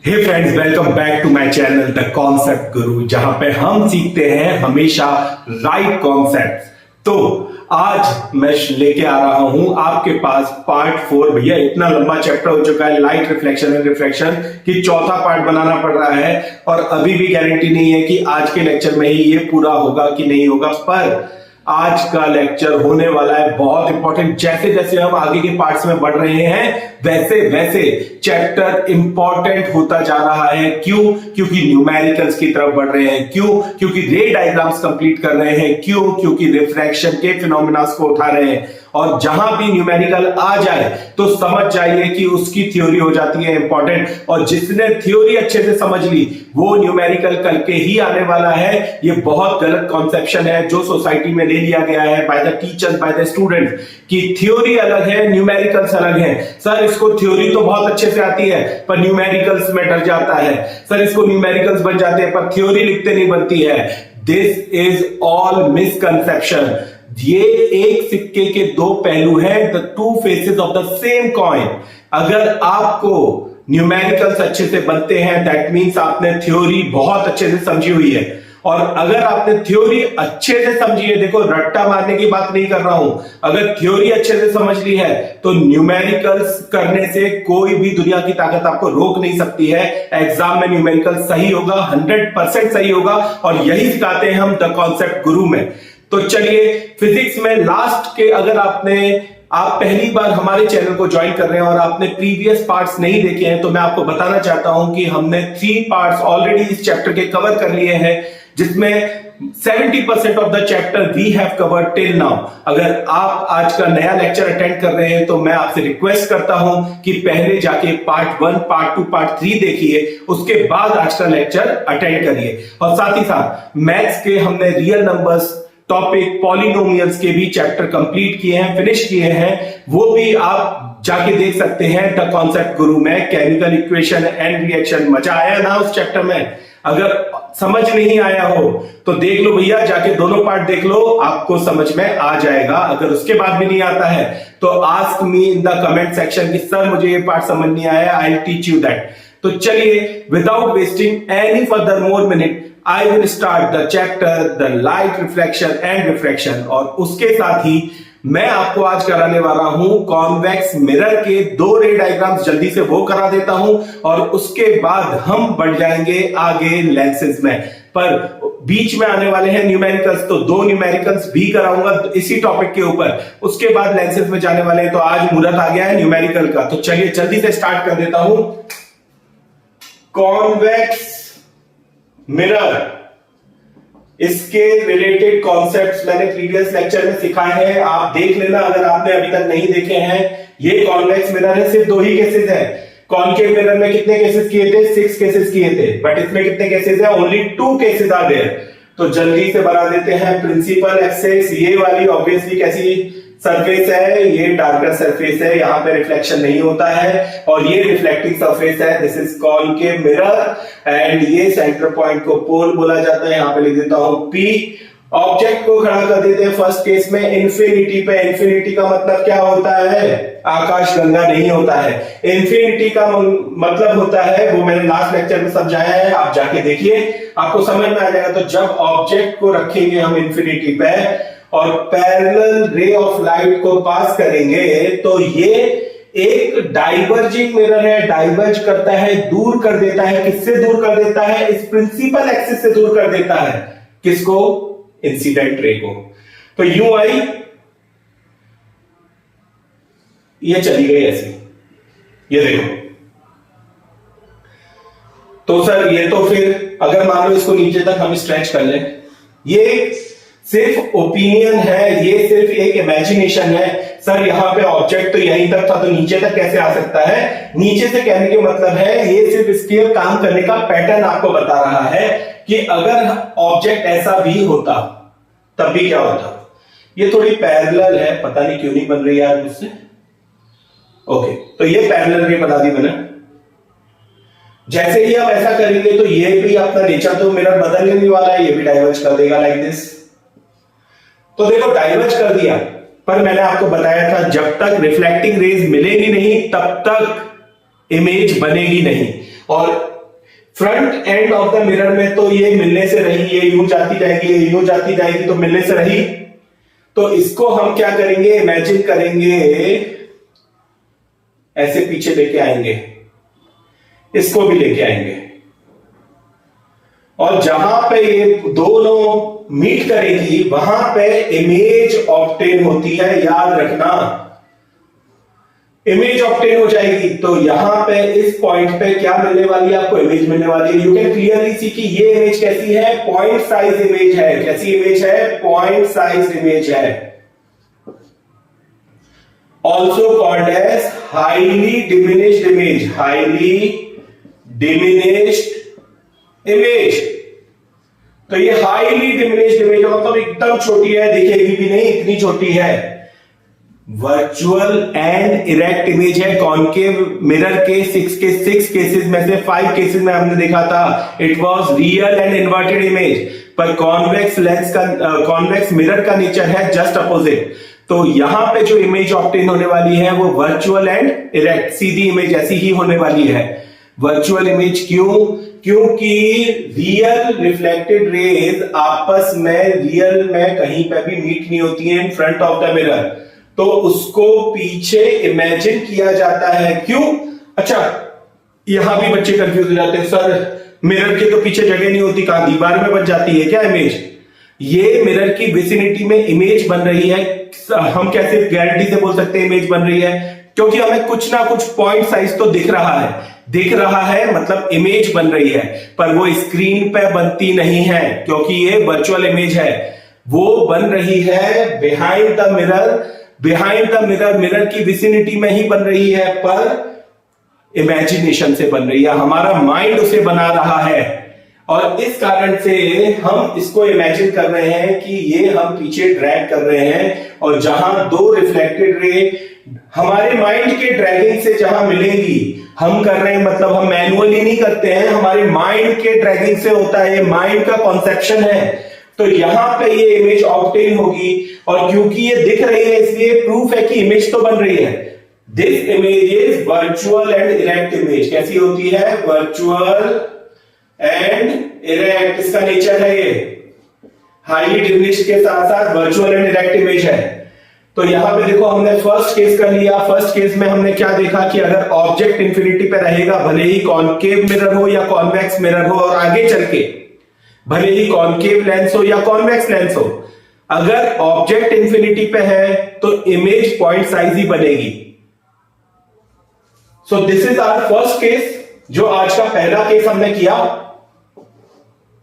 Hey friends, welcome back to my channel the concept guru, जहां पे हम सीखते हैं हमेशा राइट कॉन्सेप्ट। तो आज मैं लेके आ रहा हूं आपके पास पार्ट 4। भैया इतना लंबा चैप्टर हो चुका है लाइट रिफ्लेक्शन एंड रिफ्रैक्शन कि चौथा पार्ट बनाना पड़ रहा है और अभी भी गारंटी नहीं है कि आज के लेक्चर में ही ये पूरा होगा कि नहीं होगा। पर आज का लेक्चर होने वाला है बहुत इंपॉर्टेंट। जैसे जैसे हम आगे के पार्ट्स में बढ़ रहे हैं वैसे वैसे चैप्टर इंपॉर्टेंट होता जा रहा है। क्यों? क्योंकि न्यूमेरिकल्स की तरफ बढ़ रहे हैं। क्यों? क्योंकि रे डायग्राम्स कंप्लीट कर रहे हैं। क्यों? क्योंकि रिफ्रैक्शन के फिनोमेना को उठा रहे हैं। और जहां भी न्यूमेरिकल आ जाए तो समझ जाइए कि उसकी थ्योरी हो जाती है इंपॉर्टेंट। और जिसने थ्योरी अच्छे से समझ ली वो न्यूमेरिकल करके ही आने वाला है। ये बहुत गलत कॉन्सेप्शन है जो सोसाइटी में ले लिया गया है by the teachers, by the students, कि थ्योरी अलग है, न्यूमेरिकल्स अलग है। सर इसको थ्योरी तो बहुत अच्छे से आती है पर न्यूमेरिकल्स में डर जाता है। सर इसको न्यूमेरिकल्स बन जाते हैं पर थ्योरी लिखते नहीं बनती है। This is all misconception. ये एक सिक्के के दो पहलू हैं, the two faces of the same coin. अगर आपको न्यूमेरिकल्स अच्छे से बनते हैं दैट मीन्स आपने थ्योरी बहुत अच्छे से समझी हुई है। और अगर आपने थ्योरी अच्छे से समझी है, देखो रट्टा मारने की बात नहीं कर रहा हूं, अगर थ्योरी अच्छे से समझ ली है तो न्यूमेरिकल्स करने से कोई भी दुनिया की ताकत आपको रोक नहीं सकती है। एग्जाम में न्यूमेरिकल सही होगा, 100% सही होगा। और यही सिखाते हैं हम द कॉन्सेप्ट गुरु में। तो चलिए फिजिक्स में लास्ट के, अगर आप पहली बार हमारे चैनल को ज्वाइन कर रहे हैं और आपने प्रीवियस पार्ट्स नहीं देखे हैं तो मैं आपको बताना चाहता हूं कि हमने 3 पार्ट्स ऑलरेडी इस चैप्टर के कवर कर लिए हैं, जिसमें 70% of the chapter we have covered till now. अगर आप आज का नया लेक्चर अटेंड कर रहे हैं तो मैं आपसे रिक्वेस्ट करता हूं कि पहले जाके पार्ट 1, पार्ट 2, पार्ट 3 देखिए, उसके बाद आज का लेक्चर अटेंड करिए। और साथ ही साथ मैथ्स के हमने रियल नंबर्स टॉपिक, पॉलिनोमियल्स के भी चैप्टर कंप्लीट किए हैं, फिनिश किए हैं, वो भी आप जाके देख सकते हैं द कॉन्सेप्ट गुरु में। केमिकल इक्वेशन एंड रिएक्शन, मजा आया ना उस चैप्टर में? अगर समझ नहीं आया हो तो देख लो भैया, जाके दोनों पार्ट देख लो, आपको समझ में आ जाएगा। अगर उसके बाद भी नहीं आता है तो ask me in the comment section कि सर मुझे ये पार्ट समझ नहीं आया, I will teach you that. तो चलिए without wasting any further more minute I will start the chapter the light reflection and refraction। और उसके साथ ही मैं आपको आज कराने वाला हूं कॉन्वेक्स मिरर के 2 रे डायग्राम्स, जल्दी से वो करा देता हूं और उसके बाद हम बढ़ जाएंगे आगे लेंसेज में। पर बीच में आने वाले हैं न्यूमेरिकल्स, तो 2 न्यूमेरिकल्स भी कराऊंगा इसी टॉपिक के ऊपर। उसके बाद लेंसेज में जाने वाले हैं। तो आज मुहूर्त आ गया है न्यूमेरिकल का, तो चलिए जल्दी से स्टार्ट कर देता हूं। कॉन्वेक्स मिरर, इसके रिलेटेड कॉन्सेप्ट्स मैंने प्रीवियस लेक्चर में सिखाए हैं, आप देख लेना अगर आपने अभी तक नहीं देखे हैं। ये कॉन्वेक्स मिरर है, सिर्फ 2 ही केसेस है। कॉनकेव मिरर में कितने केसेस किए थे? 6 केसेस किए थे, बट इसमें कितने केसेस है? Only 2 cases are there. तो जल्दी से बना देते हैं। प्रिंसिपल एक्सिस, ये वाली ऑब्वियसली कैसी सरफेस है? ये डार्कर सरफेस है, यहां पे रिफ्लेक्शन नहीं होता है। और ये रिफ्लेक्टिंग सरफेस है, this is concave mirror. And ये सेंटर पॉइंट को पोल बोला जाता है, यहां पे लिख देता हूं P। ऑब्जेक्ट को खड़ा कर देते हैं फर्स्ट केस में इंफिनिटी पे। इंफिनिटी का मतलब क्या होता है? आकाश गंगा नहीं होता है। इंफिनिटी का मतलब होता है, वो मैंने लास्ट लेक्चर में समझाया है, आप जाके देखिए आपको समझ में आ जाएगा। तो जब ऑब्जेक्ट को रखेंगे हम इंफिनिटी पे और पैरेलल रे ऑफ लाइट को पास करेंगे तो ये एक डाइवर्जिंग मिरर है, डाइवर्ज करता है, दूर कर देता है। किससे दूर कर देता है? इस प्रिंसिपल एक्सिस से दूर कर देता है। किसको? इंसिडेंट रे को। तो यूं आई, ये चली गई ऐसे, ये देखो। तो सर ये तो फिर अगर मान लो इसको नीचे तक हम स्ट्रेच कर लें, ये सिर्फ ओपिनियन है, ये सिर्फ एक इमेजिनेशन है। सर यहां पे ऑब्जेक्ट तो यहीं तक था तो नीचे तक कैसे आ सकता है? नीचे से कहने के मतलब है ये सिर्फ इसके काम करने का पैटर्न आपको बता रहा है कि अगर ऑब्जेक्ट ऐसा भी होता तब भी क्या होता। ये थोड़ी पैरेलल है, पता नहीं क्यों नहीं बन रही यार मुझसे। ओके, तो ये पैरेलल रे बता दी मैंने। जैसे ही आप ऐसा करेंगे तो ये भी अपना नेचर तो मिरर बदलने वाला है, ये भी डाइवर्ज कर देगा लाइक दिस। तो देखो डाइवर्ज कर दिया, पर मैंने आपको बताया था जब तक रिफ्लेक्टिंग रेज मिलेगी नहीं तब तक इमेज बनेगी नहीं। और front end of the mirror में तो ये मिलने से रही, ये यूं जाती जाएगी, ये यूं जाती जाएगी, तो मिलने से रही। तो इसको हम क्या करेंगे, इमेजिन करेंगे, ऐसे पीछे लेके आएंगे, इसको भी लेके आएंगे, और जहां पे ये दोनों मीट करेगी वहां पे इमेज ऑब्टेन होती है। याद रखना, इमेज ऑब्टेन हो जाएगी। तो यहां पे इस पॉइंट पे क्या मिलने वाली है आपको, इमेज मिलने वाली है। यू कैन क्लियरली सी कि ये इमेज कैसी है, पॉइंट साइज इमेज है। कैसी इमेज है, पॉइंट साइज इमेज है। Also called as highly diminished image, highly diminished image. तो ये हाईली डिमिनिश्ड इमेज मतलब एकदम छोटी है, दिखेगी भी नहीं, इतनी छोटी है। वर्चुअल एंड इरेक्ट इमेज है। कॉनकेव मिरर के 6 केसेस में से 5 केसेस में हमने देखा था it was real and inverted image, पर कॉन्वेक्स लेंस का, कॉन्वेक्स मिरर का नेचर है जस्ट अपोजिट। तो यहां पे जो इमेज ऑब्टेन होने वाली है वो virtual and erect, Sidhi image ऐसी ही होने वाली है। वर्चुअल इमेज क्यों, क्योंकि रियल रिफ्लेक्टेड रेज आपस में रियल में कहीं पे भी मीट नहीं होती है in front of the mirror, तो उसको पीछे इमेजिन किया जाता है। क्यों, अच्छा यहां भी बच्चे कंफ्यूज हो जाते हैं, सर मिरर के तो पीछे जगह नहीं होती, कहां दीवार में बन जाती है क्या इमेज। ये मिरर की विसिनिटी में इमेज बन रही है। हम कैसे गारंटी से बोल सकते हैं इमेज बन रही है, क्योंकि हमें कुछ ना कुछ पॉइंट साइज तो दिख रहा है, दिख रहा है मतलब इमेज बन रही है, पर वो स्क्रीन पे बनती नहीं है क्योंकि ये वर्चुअल इमेज है। वो बन रही है behind the mirror, behind the mirror, mirror की विसिनिटी में ही बन रही है, पर इमेजिनेशन से बन रही है, हमारा माइंड उसे बना रहा है। और इस कारण से हम इसको इमेजिन कर रहे हैं कि ये हम पीछे ड्रैग कर रहे हैं, और जहां दो रिफ्लेक्टेड रे हमारे माइंड के ड्रैगिंग से जहां मिलेंगी, हम कर रहे हैं मतलब हम मैनुअली नहीं करते हैं, हमारे माइंड के ड्रैगिंग से होता है, ये माइंड का कॉन्सेप्शन है। तो यहां पे ये इमेज ऑब्टेन होगी, और क्योंकि ये दिख रही है इसलिए प्रूफ है कि इमेज तो बन रही है। This image is virtual and erect image. कैसी होती है, वर्चुअल एंड इरेक्ट, इसका नेचर है ये, हाईली डिमिनिश्ड के साथ साथ वर्चुअल एंड इरेक्ट इमेज है। तो यहां पे देखो हमने फर्स्ट केस कर लिया। फर्स्ट केस में हमने क्या देखा कि अगर ऑब्जेक्ट इंफिनिटी पे रहेगा, भले ही कॉनकेव मिरर हो या कॉन्वेक्स मिरर हो, और आगे चल के भले ही कॉनकेव लेंस हो या कॉन्वेक्स लेंस हो, अगर ऑब्जेक्ट इंफिनिटी पे है तो इमेज पॉइंट साइज ही बनेगी। So this is our first case, जो आज का पहला केस हमने किया।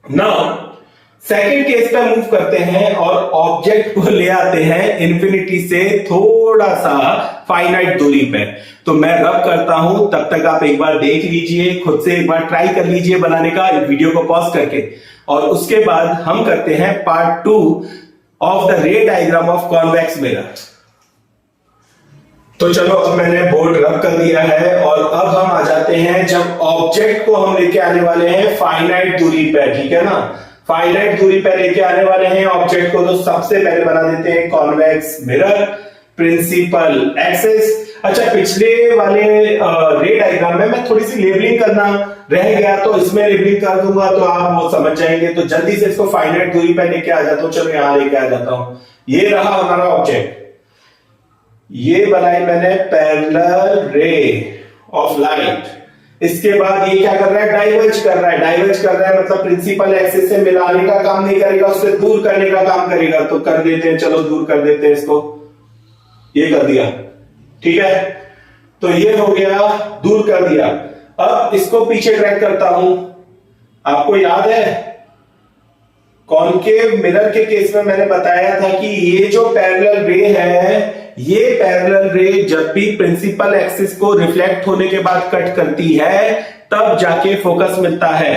नाउ सेकेंड केस पे मूव करते हैं और ऑब्जेक्ट को ले आते हैं इंफिनिटी से थोड़ा सा फाइनाइट दूरी पे। तो मैं रब करता हूं, तब तक आप एक बार देख लीजिए, खुद से एक बार ट्राई कर लीजिए बनाने का, वीडियो को पॉज करके, और उसके बाद हम करते हैं पार्ट 2 ऑफ द रे डायग्राम ऑफ कॉन्वेक्स मिरर। तो चलो अब मैंने बोर्ड रब कर दिया है, और अब हम आ जाते हैं जब ऑब्जेक्ट को हम लेके आने वाले हैं फाइनाइट दूरी पे, ठीक है ना। फाइनाइट दूरी पे लेके आने वाले हैं ऑब्जेक्ट को, तो सबसे पहले बना देते हैं कॉन्वेक्स मिरर, प्रिंसिपल एक्सिस। अच्छा, पिछले वाले रे डायग्राम में मैं थोड़ी सी लेबलिंग करना रह गया, तो इसमें लेबलिंग कर दूंगा तो आप वो समझ जाएंगे। तो जल्दी से इसको फाइनाइट दूरी पे लेके आ जाता हूं। चलो यहां लेके आ जाता हूं। ये रहा हमारा ऑब्जेक्ट, ये बनाई मैंने पैरेलल रे ऑफ लाइट। इसके बाद ये क्या कर रहा है, डाइवर्ज कर रहा है। डाइवर्ज कर रहा है मतलब प्रिंसिपल एक्सिस से मिलाने का काम नहीं करेगा, उससे दूर करने का काम करेगा। तो कर देते हैं, चलो दूर कर देते हैं इसको, ये कर दिया, ठीक है। तो ये हो गया, दूर कर दिया। अब इसको पीछे ट्रैक करता हूं। आपको याद है कॉनकेव मिरर के केस में मैंने बताया था कि ये जो पैरेलल रे है, ये पैरेलल रे जब भी प्रिंसिपल एक्सिस को रिफ्लेक्ट होने के बाद कट करती है, तब जाके फोकस मिलता है।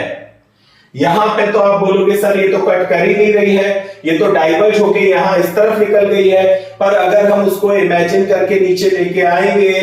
यहां पे तो आप बोलोगे सर ये तो कट कर ही नहीं रही है, ये तो डाइवर्ज होके यहां इस तरफ निकल गई है। पर अगर हम उसको इमेजिन करके नीचे लेके आएंगे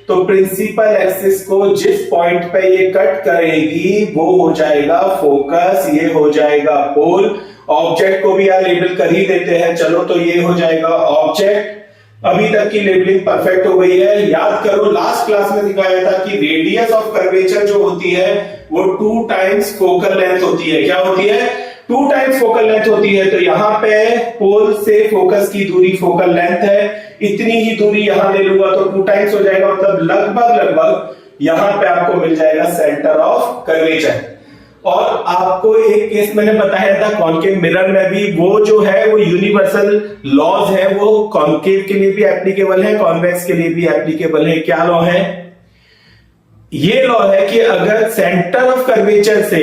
तो प्रिंसिपल एक्सिस को जिस पॉइंट पे ये कट करेगी वो हो जाएगा फोकस, ये हो जाएगा पोल। ऑब्जेक्ट को भी यार लेबल कर ही देते हैं, चलो। तो ये हो जाएगा ऑब्जेक्ट, अभी तक की लेबलिंग परफेक्ट हो गई है। याद करो लास्ट क्लास में दिखाया था कि रेडियस ऑफ कर्वेचर जो होती है वो 2 टाइम्स फोकल लेंथ होती है। क्या होती है? 2 टाइम्स फोकल लेंथ होती है। तो यहां पे पोल से फोकस की दूरी फोकल लेंथ है, इतनी ही दूरी यहां ले लूंगा तो 2 टाइम्स हो जाएगा, मतलब लगभग यहां पे आपको मिल जाएगा सेंटर ऑफ कर्वेचर। और आपको एक केस मैंने बताया था कॉनकेव मिरर में भी, वो जो है वो यूनिवर्सल लॉज है, वो कॉनकेव के लिए भी एप्लीकेबल है, कॉन्वेक्स के लिए भी एप्लीकेबल है। क्या लॉ है? ये लॉ है कि अगर सेंटर ऑफ कर्वेचर से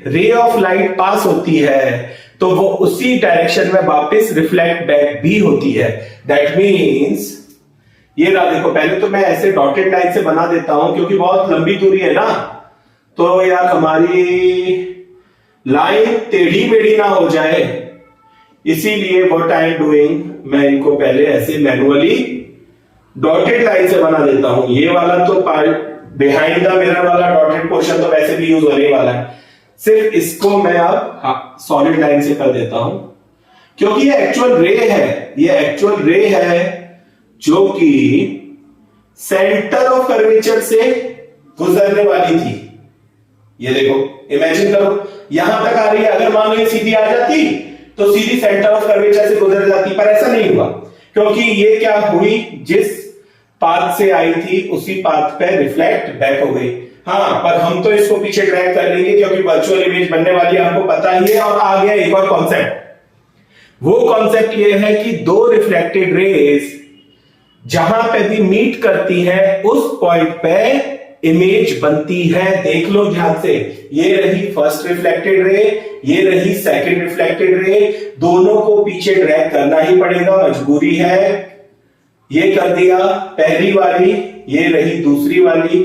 रे ऑफ लाइट पास होती है तो वो उसी डायरेक्शन में वापस रिफ्लेक्ट बैक भी होती है। दैट मीन्स ये रहा, देखो पहले तो मैं ऐसे डॉटेड लाइन से बना देता हूं क्योंकि बहुत लंबी दूरी है ना, तो यार हमारी लाइन टेढ़ी मेढ़ी ना हो जाए, इसीलिए व्हाट आई एम डूइंग, मैं इनको पहले ऐसे मैनुअली डॉटेड लाइन से बना देता हूं। ये वाला तो पार्ट बिहाइंड द मिरर वाला डॉटेड पोर्शन तो वैसे भी यूज होने वाला है, सिर्फ इसको मैं अब सॉलिड लाइन से कर देता हूं क्योंकि ये एक्चुअल रे है, ये एक्चुअल रे है जो कि सेंटर ऑफ कर्वेचर से गुजरने वाली थी। ये देखो इमेजिन करो यहां तक आ रही है, अगर मान लो ये सीधी आ जाती तो सीधी सेंटर ऑफ कर्वेचर से गुजर जाती, पर ऐसा नहीं हुआ क्योंकि ये क्या हुई, जिस पाथ से आई थी उसी पाथ पे रिफ्लेक्ट बैक हो गई। हाँ, पर हम तो इसको पीछे ड्रैग कर लेंगे क्योंकि वर्चुअल इमेज बनने वाली है, आपको पता ही है। और आ गया एक और कॉन्सेप्ट, वो कॉन्सेप्ट ये है कि 2 रिफ्लेक्टेड रेज जहां पे भी मीट करती है उस पॉइंट पे इमेज बनती है। देख लो ध्यान से, ये रही फर्स्ट रिफ्लेक्टेड रे, ये रही सेकंड रिफ्लेक्टेड रे, दोनों को पीछे ड्रैग करना ही पड़ेगा, मजबूरी है। ये कर दिया पहली वाली, ये रही दूसरी वाली,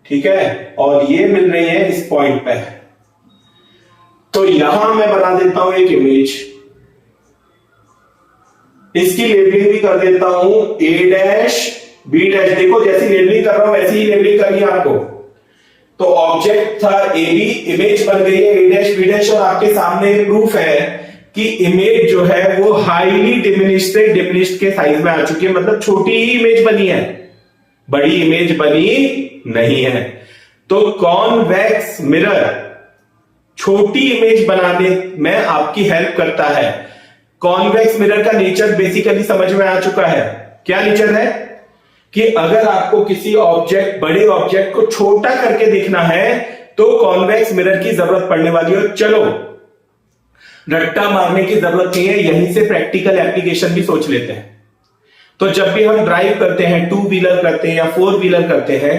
ठीक है, और ये मिल रही है इस पॉइंट पे। तो यहां मैं बना देता हूं एक इमेज, इसकी लेबलिंग भी कर देता हूं A डैश B डैश। देखो जैसी लेबलिंग कर रहा हूं वैसी ही लेबलिंग करनी है आपको। तो ऑब्जेक्ट था AB, इमेज बन गई है A डैश B डैश, और आपके सामने प्रूफ है कि इमेज जो है वो हाईली डिमिनिश्ड से डिमिनिश्ड के साइज में आ चुकी है, मतलब छोटी ही इमेज बनी है, बड़ी इमेज बनी नहीं है। तो कॉन्वेक्स मिरर छोटी इमेज बनाने में आपकी हेल्प करता है। कॉन्वेक्स मिरर का नेचर बेसिकली समझ में आ चुका है। क्या नेचर है कि अगर आपको किसी ऑब्जेक्ट, बड़े ऑब्जेक्ट को छोटा करके देखना है तो कॉन्वेक्स मिरर की जरूरत पड़ने वाली है। चलो रट्टा मारने की जरूरत नहीं है, यहीं से प्रैक्टिकल एप्लीकेशन भी सोच लेते हैं। तो जब भी हम ड्राइव करते हैं, 2 व्हीलर करते हैं या 4 व्हीलर करते हैं,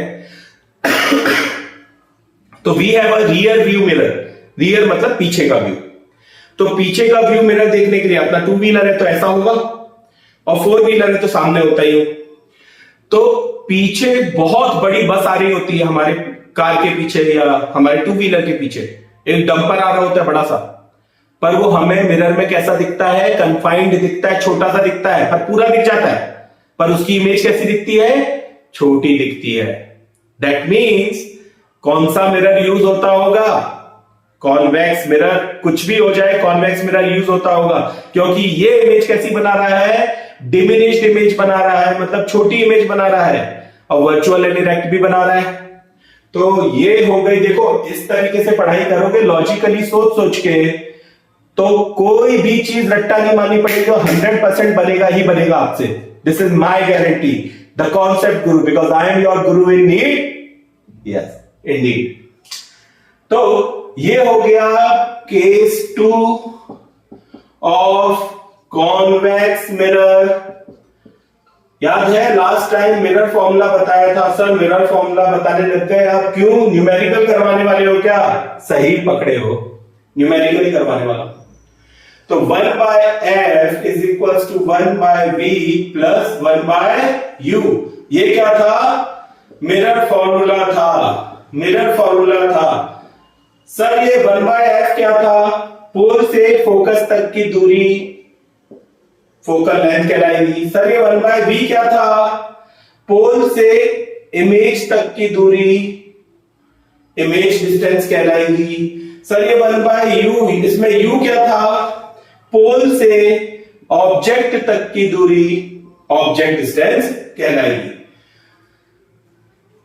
तो we have a rear view mirror. Rear मतलब पीछे का व्यू। तो पीछे का व्यू मिरर देखने के लिए अपना 2 व्हीलर है तो ऐसा होगा, और 4 व्हीलर है तो सामने होता ही हो। तो पीछे बहुत बड़ी बस आ रही होती है हमारे कार के पीछे या हमारे 2 व्हीलर के पीछे, एक डंपर आ रहा होता है बड़ा सा, पर वो हमें मिरर में कैसा दिखता है? कन्फाइंड दिखता है, छोटा सा दिखता है, पर पूरा दिख जाता है, पर उसकी इमेज कैसी दिखती है? छोटी दिखती है। दैट मीन्स कौन सा मिरर यूज होता होगा? Convex mirror. कुछ भी हो जाए कॉन्वेक्स मिरर यूज होता होगा, क्योंकि ये इमेज कैसी बना रहा है? डिमिनिश्ड इमेज बना रहा है, मतलब छोटी इमेज बना रहा है, और वर्चुअल एंड डायरेक्ट भी बना रहा है। तो ये हो गई। देखो इस तरीके से पढ़ाई करोगे लॉजिकली सोच सोच के, तो कोई भी चीज रट्टा नहीं माननी पड़ेगी, 100% बनेगा ही बनेगा आपसे। This is my guarantee, the concept Guru, because I am your Guru in need. Yes Indeed. तो ये हो गया केस 2 ऑफ कॉन्वेक्स मिरर। याद है लास्ट टाइम मिरर फॉर्मूला बताया था सर, मिरर फॉर्मूला बताने लग गए आप। क्यों? न्यूमेरिकल करवाने वाले हो क्या? सही पकड़े हो, न्यूमेरिकल ही करवाने वाला। तो 1/f is equal to 1/v plus 1/u। ये क्या था? मिरर फॉर्मूला था, मिरर फॉर्मूला था। सर ये 1/f क्या था? पोल से फोकस तक की दूरी फोकल लेंथ कहलाएगी। सर ये 1/v क्या था? पोल से इमेज तक की दूरी इमेज डिस्टेंस कहलाएगी। सर ये 1/u, इसमें u क्या था? पोल से ऑब्जेक्ट तक की दूरी ऑब्जेक्ट डिस्टेंस कहलाएगी।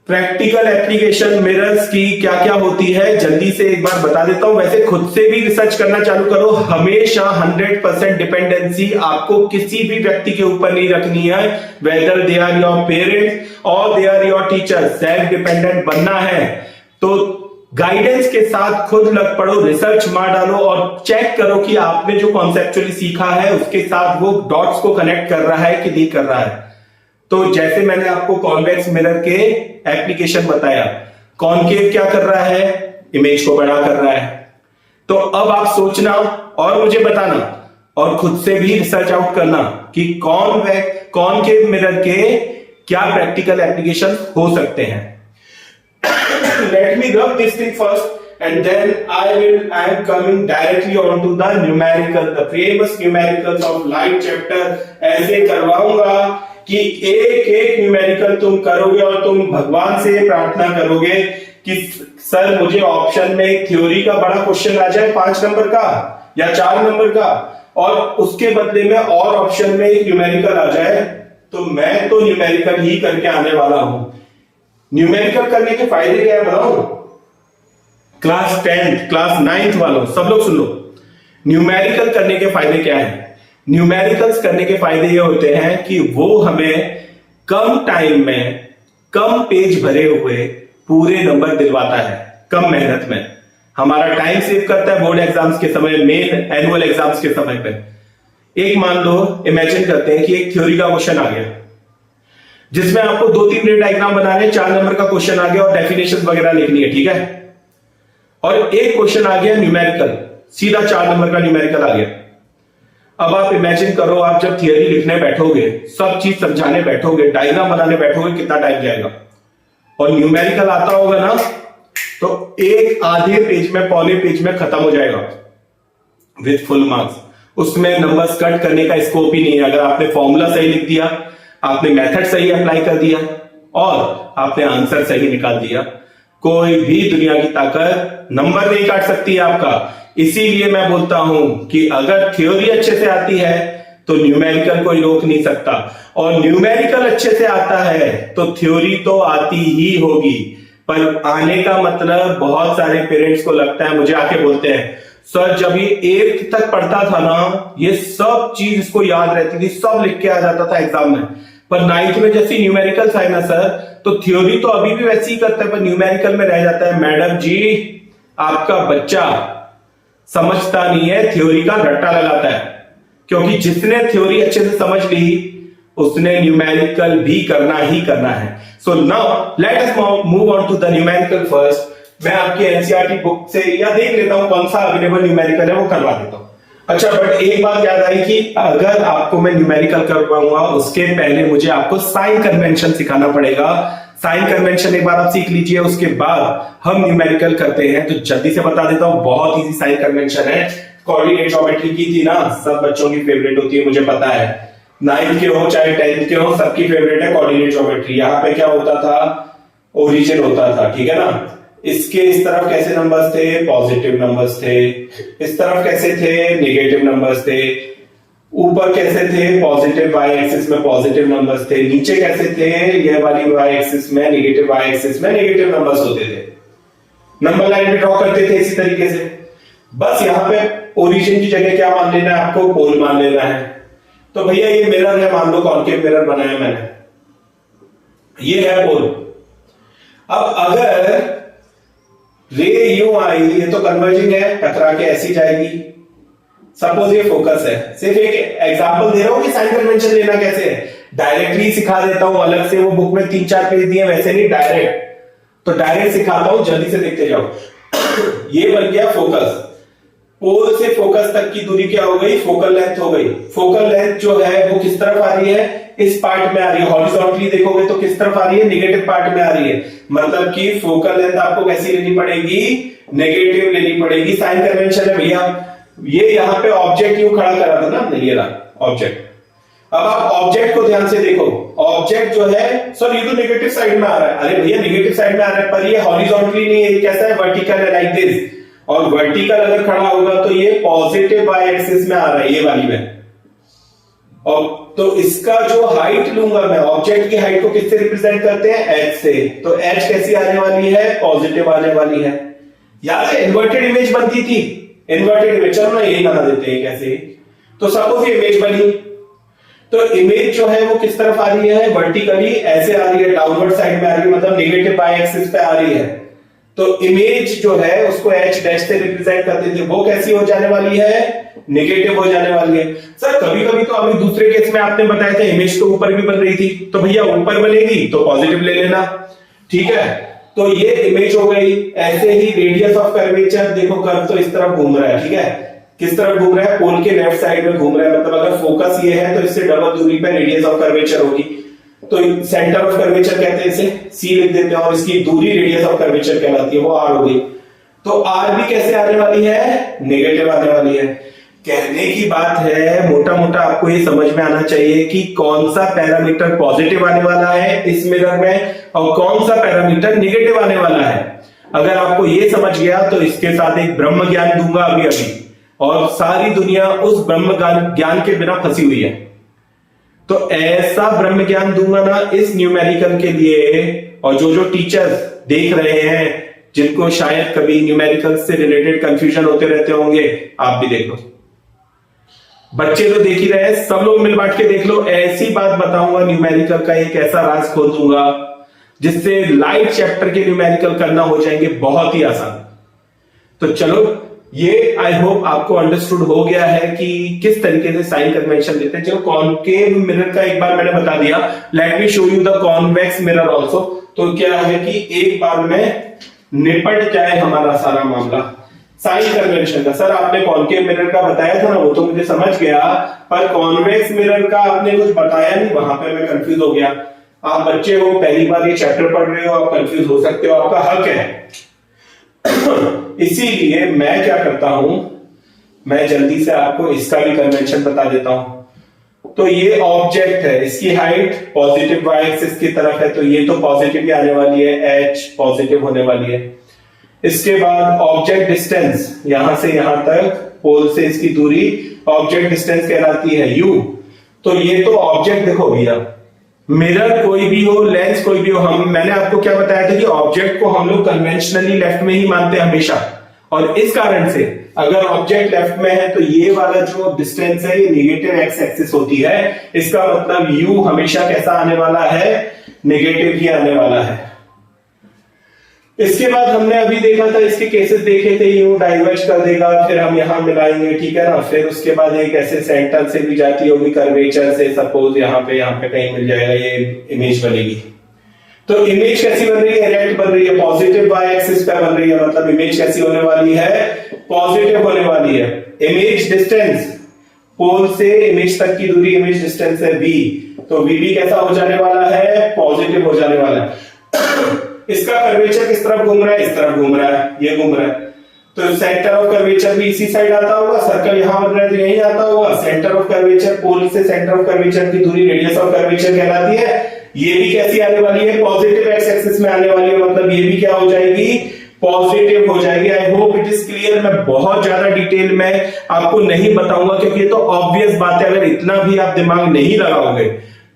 प्रैक्टिकल एप्लीकेशन मिरर्स की क्या क्या होती है जल्दी से एक बार बता देता हूं। वैसे खुद से भी रिसर्च करना चालू करो। हमेशा 100% डिपेंडेंसी आपको किसी भी व्यक्ति के ऊपर नहीं रखनी है, whether they are your parents or they are your teacher. Self dependent बनना है तो गाइडेंस के साथ खुद लग पड़ो, रिसर्च मार डालो और चेक करो कि आपने जो कॉन्सेप्चुअली सीखा है उसके साथ वो डॉट्स को कनेक्ट कर रहा है कि नहीं कर रहा है। तो जैसे मैंने आपको कॉन्वेक्स मिरर के एप्लीकेशन बताया, कॉनकेव क्या कर रहा है, इमेज को बड़ा कर रहा है। तो अब आप सोचना और मुझे बताना और खुद से भी रिसर्च आउट करना कि कॉनकेव मिरर के क्या प्रैक्टिकल एप्लीकेशन हो सकते हैं। Let me rub this thing first and then I am coming directly on to the numerical, the famous numericals of light chapter। ऐसे करवाऊंगा कि एक एक न्यूमेरिकल तुम करोगे और तुम भगवान से प्रार्थना करोगे कि सर मुझे ऑप्शन में एक थ्योरी का बड़ा क्वेश्चन आ जाए 5 नंबर का या 4 नंबर का, और उसके बदले में और ऑप्शन में एक न्यूमेरिकल आ जाए, तो मैं तो न्यूमेरिकल ही करके आने वाला हूं। न्यूमेरिकल करने के फायदे क्या है बताओ? क्लास 10th क्लास 9th वालों सब लोग सुन लो, न्यूमेरिकल करने के फायदे क्या है। न्यूमेरिकल्स करने के फायदे ये होते हैं कि वो हमें कम टाइम में कम पेज भरे हुए पूरे नंबर दिलवाता है, कम मेहनत में। हमारा टाइम सेव करता है बोर्ड एग्जाम्स के समय, मेन एनुअल एग्जाम्स के समय पे। एक मान लो, इमेजिन करते हैं कि एक थ्योरी का क्वेश्चन आ गया जिसमें आपको 2-3 मिनट डायग्राम बनाने, 4 नंबर का क्वेश्चन आ गया और डेफिनेशन वगैरह लिखनी है, ठीक है। और एक क्वेश्चन आ गया न्यूमेरिकल, सीधा 4 नंबर का न्यूमेरिकल आ गया। अब आप इमेजिन करो, आप जब थियरी लिखने बैठोगे, सब चीज समझाने बैठोगे, डायग्राम बनाने बैठोगे, कितना टाइम जाएगा। और न्यूमेरिकल आता होगा ना तो एक आधे पेज में, पौने पेज में खत्म हो जाएगा विथ फुल मार्क्स। उसमें नंबर्स कट करने का स्कोप ही नहीं है। अगर आपने फॉर्मूला सही लिख दिया, आपने मेथड सही अप्लाई कर दिया और आपने आंसर सही निकाल दिया, कोई भी दुनिया की ताकत नंबर नहीं काट सकती है आपका। इसीलिए मैं बोलता हूं कि अगर थ्योरी अच्छे से आती है तो न्यूमेरिकल कोई रोक नहीं सकता, और न्यूमेरिकल अच्छे से आता है तो थ्योरी तो आती ही होगी। पर आने का मतलब, बहुत सारे पेरेंट्स को लगता है, मुझे आके बोलते हैं सर जब ये 8th तक पढ़ता था ना, ये सब चीज इसको याद रहती थी, सब लिख के आ जाता था एग्जाम में, पर 9th में जैसे न्यूमेरिकल आए ना सर, तो थ्योरी तो अभी भी वैसे ही करता है पर न्यूमेरिकल में रह जाता है। मैडम जी, आपका बच्चा समझता नहीं है, थ्योरी का रट्टा लगाता है, क्योंकि जिसने थ्योरी अच्छे से समझ ली उसने न्यूमेरिकल भी करना ही करना है। So now let us move on to the numerical first. मैं आपकी एनसीईआरटी बुक से या देख लेता हूं कौन सा अवेलेबल न्यूमेरिकल है, वो करवा देता हूं। अच्छा, बट एक बात याद आई कि अगर आपको मैं न्यूमेरिकल करवाऊंगा उसके पहले मुझे आपको साइन कन्वेंशन सिखाना पड़ेगा। साइन कन्वेंशन एक बार आप सीख लीजिए, उसके बाद हम न्यूमेरिकल करते हैं। तो जल्दी से बता देता हूं, बहुत इजी साइन कन्वेंशन है। कोऑर्डिनेट ज्योमेट्री की थी ना, सब बच्चों की फेवरेट होती है, मुझे पता है। 9th के हो चाहे 10th के हो, सबकी फेवरेट है कोऑर्डिनेट ज्योमेट्री। यहाँ पे क्या होता था, ओरिजिन होता था, ठीक है ना। इसके इस तरफ कैसे नंबर्स थे, पॉजिटिव नंबर्स थे। इस तरफ कैसे थे, नेगेटिव नंबर्स थे। ऊपर कैसे थे, पॉजिटिव वाई एक्सिस में पॉजिटिव नंबर्स थे। नीचे कैसे थे, ये वाली वाई एक्सिस में, नेगेटिव वाई एक्सिस में नेगेटिव नंबर्स होते थे। नंबर लाइन भी ड्रॉ करते थे इसी तरीके से। बस यहाँ पे ओरिजिन की जगह क्या मान लेना है आपको, पोल मान लेना है। तो भैया ये मिरर है, मान लो कॉनकेव मिरर बनाया मैंने, ये है पोल। अब अगर रे यूं आई, ये तो कन्वर्जिंग है, टकरा के ऐसी जाएगी। सपोज ये फोकस है, सिर्फ एक एग्जांपल दे रहा हूं कि साइन कन्वेंशन लेना कैसे है। डायरेक्टली सिखा देता हूं अलग से, वो बुक में 3-4 पेज दिए, वैसे नहीं डायरेक्ट। तो डायरेक्ट सिखाता हूं, जल्दी से देखते जाओ। ये बन गया फोकस। पोल से फोकस तक की दूरी क्या हो गई, फोकल लेंथ हो गई। फोकल लेंथ जो है वो किस तरफ आ रही है, इस पार्ट में आ रही है। हॉरिजॉन्टली देखोगे तो किस तरफ आ रही है, नेगेटिव पार्ट में आ रही है। मतलब कि फोकल लेंथ आपको कैसी लेनी पड़ेगी, नेगेटिव लेनी पड़ेगी। साइन कन्वेंशन है भैया। ये यहां पे ऑब्जेक्ट यूं खड़ा करा था ना हमने, ये रहा ऑब्जेक्ट। अब आप ऑब्जेक्ट को ध्यान से देखो, ऑब्जेक्ट जो है, सर ये तो नेगेटिव साइड में आ रहा है। अरे भैया नेगेटिव साइड में आ रहा है, पर ये हॉरिजॉन्टली नहीं है, कैसा है, वर्टिकल है, लाइक दिस। और वर्टिकल अगर खड़ा होगा तो ये पॉजिटिव वाई एक्सिस में आ रहा है, ये वाली में। और तो इसका जो हाइट लूंगा मैं, ऑब्जेक्ट की हाइट को किससे रिप्रेजेंट करते हैं, एच से। तो एच कैसी आने वाली है, पॉजिटिव आने वाली है। याद है इन्वर्टेड इमेज बनती थी, इन्वर्टेड इमेज, चलो ना यही बना देते हैं कैसे। तो सपोज ये इमेज बनी, तो इमेज जो है वो किस तरफ आ रही है, वर्टिकली ऐसे आ रही है, डाउनवर्ड साइड में आ रही है, मतलब नेगेटिव बाय एक्सिस पे आ रही है। तो इमेज जो है उसको एच डैश से रिप्रेजेंट करते थे, वो कैसी हो जाने वाली है, नेगेटिव हो जाने वाली है। सर कभी कभी तो अभी दूसरे केस में आपने बताया था इमेज तो ऊपर भी बन रही थी, तो भैया ऊपर बनेगी तो पॉजिटिव ले लेना, ठीक है। तो ये इमेज हो गई। ऐसे ही रेडियस ऑफ कर्वेचर, देखो कर्व तो इस तरफ घूम रहा है, ठीक है, किस तरफ घूम रहा है, पोल के लेफ्ट साइड में घूम रहा है, मतलब अगर फोकस ये है तो इससे डबल दूरी पर रेडियस ऑफ कर्वेचर होगी। तो सेंटर ऑफ कर्वेचर कहते हैं इसे, सी लिख देते हैं, और इसकी दूरी रेडियस ऑफ कर्वेचर कहलाती है, वो आर हो गई। तो आर भी कैसे आने वाली है, नेगेटिव आने वाली है। कहने की बात है, मोटा मोटा आपको ये समझ में आना चाहिए कि कौन सा पैरामीटर पॉजिटिव आने वाला है इस मिरर में और कौन सा पैरामीटर नेगेटिव आने वाला है। अगर आपको ये समझ गया तो इसके साथ एक ब्रह्म ज्ञान दूंगा अभी अभी, और सारी दुनिया उस ब्रह्म ज्ञान के बिना फंसी हुई है। तो ऐसा ब्रह्म ज्ञान दूंगा ना इस न्यूमेरिकल के लिए, और जो जो टीचर्स देख रहे हैं जिनको शायद कभी न्यूमेरिकल से रिलेटेड कंफ्यूजन होते रहते होंगे, आप भी देख लो, बच्चे तो देख ही रहे हैं, सब लोग मिल बांट के देख लो। ऐसी बात बताऊंगा न्यूमेरिकल का एक ऐसा राज खोल दूंगा जिससे लाइट चैप्टर के न्यूमेरिकल करना हो जाएंगे बहुत ही आसान। तो चलो, ये आई होप आपको अंडरस्टूड हो गया है कि किस तरीके से साइन कन्वेंशन देते हैं। चलो, कॉनकेव मिरर का एक बार मैंने बता दिया, let me show you the convex mirror also. तो क्या है कि एक बार में निपट जाए हमारा सारा मामला साइन कन्वेंशन का। सर आपने कॉनकेव मिरर का बताया था ना, वो तो मुझे समझ गया, पर कॉन्वेक्स मिरर का आपने कुछ बताया नहीं, वहां पे मैं कंफ्यूज हो गया। आप बच्चे हो, पहली बार ये चैप्टर पढ़ रहे हो, आप कंफ्यूज हो सकते हो, आपका हक है। इसीलिए मैं क्या करता हूं, मैं जल्दी से आपको इसका भी कन्वेंशन बता देता हूं। तो ये ऑब्जेक्ट है, इसकी हाइट पॉजिटिव वाई एक्सिस की तरफ है, तो ये तो पॉजिटिव ही आने वाली है, एच पॉजिटिव होने वाली है। इसके बाद ऑब्जेक्ट डिस्टेंस, यहां से यहां तक पोल से इसकी दूरी ऑब्जेक्ट डिस्टेंस कहलाती है यू। तो ये तो ऑब्जेक्ट, देखो भैया, मिरर कोई भी हो, लेंस कोई भी हो, मैंने आपको क्या बताया था कि ऑब्जेक्ट को हम लोग कन्वेंशनली लेफ्ट में ही मानते हैं हमेशा, और इस कारण से अगर ऑब्जेक्ट लेफ्ट में है तो ये वाला जो डिस्टेंस है ये नेगेटिव एक्स एक्सिस होती है। इसका मतलब यू हमेशा कैसा आने वाला है, नेगेटिव ही आने वाला है। इसके बाद हमने अभी देखा था, इसके केसेस देखे थे, यू डाइवर्ज कर देगा, फिर हम यहां मिलाएंगे, ठीक है ना। फिर उसके बाद एक ऐसे सेंटर से भी जाती होगी कर्वेचर से, सपोज यहाँ पे कहीं मिल जाएगा, ये इमेज बनेगी। तो इमेज कैसी बन रही है, इरेक्ट बन रही है, पॉजिटिव वाई एक्सिस पे बन रही है, मतलब इमेज कैसी होने वाली है, पॉजिटिव होने वाली है। इमेज डिस्टेंस, पोल से इमेज तक की दूरी इमेज डिस्टेंस है v, तो v भी कैसा हो जाने वाला है, पॉजिटिव हो जाने वाला है। इसका कर्वेचर किस तरफ घूम रहा है, इस तरफ घूम रहा है, ये घूम रहा है, तो सेंटर ऑफ कर्वेचर भी इसी साइड आता होगा, सर्कल यहां बन रहा है तो यहीं आता होगा। सेंटर ऑफ कर्वेचर, पोल से सेंटर ऑफ कर्वेचर की दूरी रेडियस ऑफ कर्वेचर कहलाती है। ये भी कैसी आने वाली है, पॉजिटिव एक्स एक्सिस में आने वाली है, मतलब ये भी क्या हो जाएगी, पॉजिटिव हो जाएगी। I hope it is clear. मैं बहुत ज्यादा डिटेल में आपको नहीं बताऊंगा क्योंकि ये तो ऑब्वियस बात है, अगर इतना भी आप दिमाग नहीं लगाओगे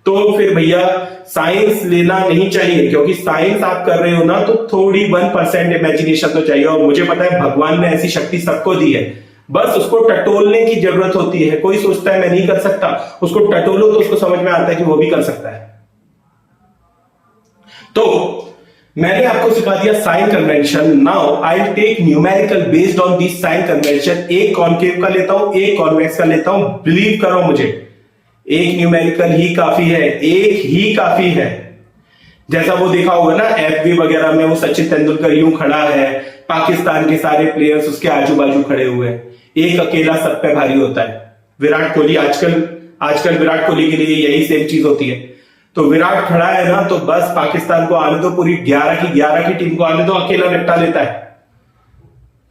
तो फिर भैया साइंस लेना नहीं चाहिए, क्योंकि साइंस आप कर रहे हो ना तो थोड़ी 1% इमेजिनेशन तो चाहिए, और मुझे पता है भगवान ने ऐसी शक्ति सबको दी है, बस उसको टटोलने की जरूरत होती है। कोई सोचता है मैं नहीं कर सकता, उसको टटोलो तो उसको समझ में आता है कि वो भी कर सकता है। तो मैंने आपको सिखा दिया sign convention. Now I will take numerical based on this sign convention. एक कॉनकेव का लेता हूं, एक कॉन्वेक्स का लेता हूं। बिलीव करो मुझे, एक न्यूमेरिकल ही काफी है, एक ही काफी है। जैसा वो देखा होगा ना एफबी वगैरह में, वो सचिन तेंदुलकर यूं खड़ा है, पाकिस्तान के सारे प्लेयर्स उसके आजू बाजू खड़े हुए हैं, एक अकेला सब पे भारी होता है। विराट कोहली, आजकल विराट कोहली के लिए यही सेम चीज होती है। तो विराट खड़ा है ना, तो बस पाकिस्तान को आने दो, पूरी 11 की टीम को आने दो, अकेला निपटा लेता है।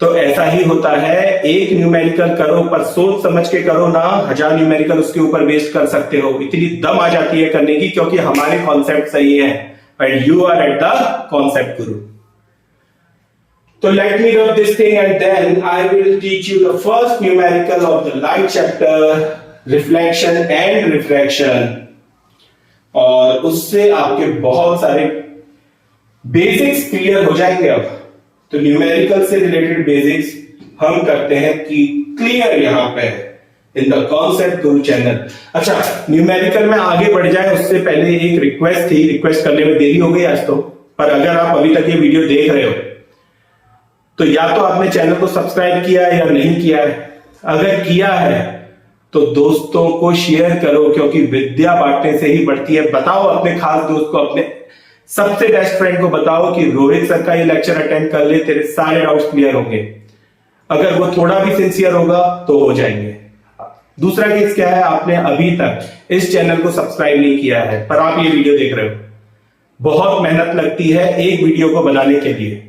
तो ऐसा ही होता है, एक न्यूमेरिकल करो पर सोच समझ के करो ना, 1000 न्यूमेरिकल उसके ऊपर वेस्ट कर सकते हो। इतनी दम आ जाती है करने की, क्योंकि हमारे कॉन्सेप्ट सही है, but you are at the concept guru. तो let me rub this thing and then I will teach you the first numerical of the light chapter, reflection and refraction, और उससे आपके बहुत सारे बेसिक्स क्लियर हो जाएंगे। अब तो न्यूमेरिकल से रिलेटेड बेसिक्स हम करते हैं कि क्लियर यहां पे in the concept Guru channel. अच्छा, न्यूमेरिकल में आगे बढ़ जाए उससे पहले एक रिक्वेस्ट थी, रिक्वेस्ट करने में देरी हो गई आज तो, पर अगर आप अभी तक ये वीडियो देख रहे हो तो या तो आपने चैनल को सब्सक्राइब किया है या नहीं किया है। अगर किया है तो दोस्तों को शेयर करो, क्योंकि विद्या बांटने से ही बढ़ती है। बताओ अपने खास दोस्त को, अपने सबसे बेस्ट फ्रेंड को बताओ कि रोहित सर का ये लेक्चर अटेंड कर ले, तेरे सारे डाउट्स क्लियर होंगे। अगर वो थोड़ा भी सिंसियर होगा तो हो जाएंगे। दूसरा केस क्या है, आपने अभी तक इस चैनल को सब्सक्राइब नहीं किया है पर आप ये वीडियो देख रहे हो। बहुत मेहनत लगती है एक वीडियो को बनाने के लिए,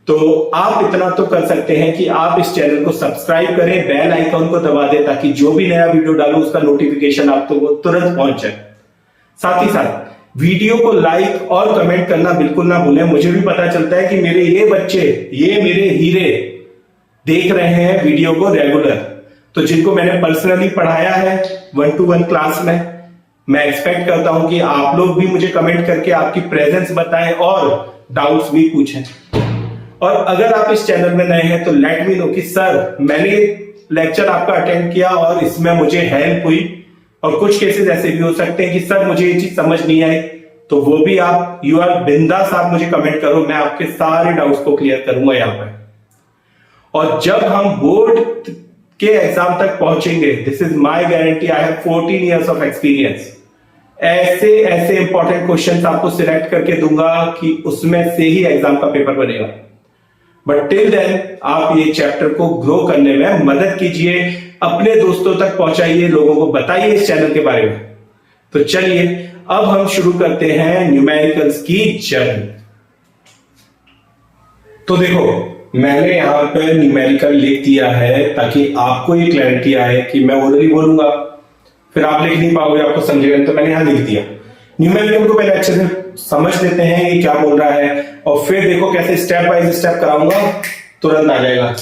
तो आप इतना तो कर सकते हैं कि आप इस चैनल को सब्सक्राइब करें, बेल आइकन को दबा दें ताकि जो भी नया वीडियो डालो उसका नोटिफिकेशन आपको तुरंत पहुंच जाए। साथ ही साथ वीडियो को लाइक और कमेंट करना बिल्कुल ना भूलें। मुझे भी पता चलता है कि मेरे ये बच्चे, ये मेरे हीरे देख रहे हैं वीडियो को रेगुलर, तो जिनको मैंने पर्सनली पढ़ाया है 1-to-1 क्लास में, मैं एक्सपेक्ट करता हूं कि आप लोग भी मुझे कमेंट करके आपकी प्रेजेंस बताएं और डाउट्स भी पूछें। और अगर आप इस चैनल में नए हैं तो लेट मी नो कि सर मैंने लेक्चर आपका अटेंड किया और इसमें मुझे हेल्प हुई, और कुछ केसेस ऐसे भी हो सकते हैं कि सर मुझे ये चीज समझ नहीं आई, तो वो भी आप यू आर बिंदास, आप मुझे कमेंट करो, मैं आपके सारे डाउट्स को क्लियर करूंगा यहां पर। और जब हम बोर्ड के एग्जाम तक पहुंचेंगे, this is my guarantee, I have 14 years of experience, ऐसे ऐसे इंपॉर्टेंट क्वेश्चंस आपको सिलेक्ट करके दूंगा कि उसमें से ही एग्जाम का पेपर बनेगा। बट टिल देन आप ये चैप्टर को ग्रो करने में मदद कीजिए, अपने दोस्तों तक पहुंचाइए, लोगों को बताइए इस चैनल के बारे में। तो चलिए अब हम शुरू करते हैं न्यूमेरिकल्स की जर्नी। तो देखो, मैंने यहां पर न्यूमेरिकल लिख दिया है ताकि आपको ये क्लैरिटी आए कि मैं ऑलरेडी बोलूंगा फिर आप लिख नहीं पाओगे, आपको समझेगा, तो मैंने यहां लिख दिया। न्यूमेरिकल को पहले अच्छे से समझ लेते हैं ये क्या बोल रहा है, और फिर देखो कैसे स्टेप बाय स्टेप कराऊंगा, तुरंत आ जाएगा।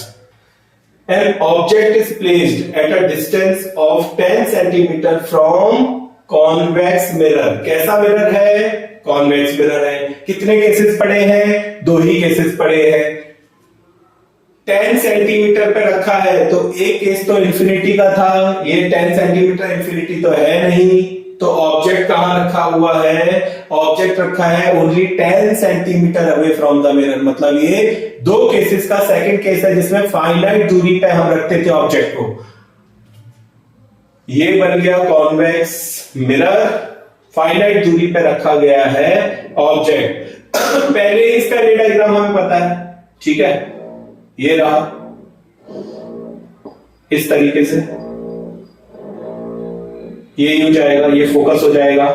An object is placed at a distance of 10 centimeter from convex mirror। कैसा मिरर है? कॉन्वेक्स मिरर है। कितने केसेस पड़े हैं? 2 ही केसेस पड़े हैं। 10 सेंटीमीटर पे रखा है, तो एक केस तो इंफिनिटी का था, ये 10 सेंटीमीटर इंफिनिटी तो है नहीं, तो ऑब्जेक्ट कहां रखा हुआ है? ऑब्जेक्ट रखा है only 10 centimetre away from the mirror. मतलब ये 2 केसेस का सेकंड केस है जिसमें फाइनाइट दूरी पे हम रखते थे ऑब्जेक्ट को। ये बन गया कॉन्वेक्स मिरर, फाइनाइट दूरी पे रखा गया है ऑब्जेक्ट। पहले इसका रे डायग्राम हमें पता है, ठीक है, ये रहा इस तरीके से, ये यूं जाएगा, ये फोकस हो जाएगा,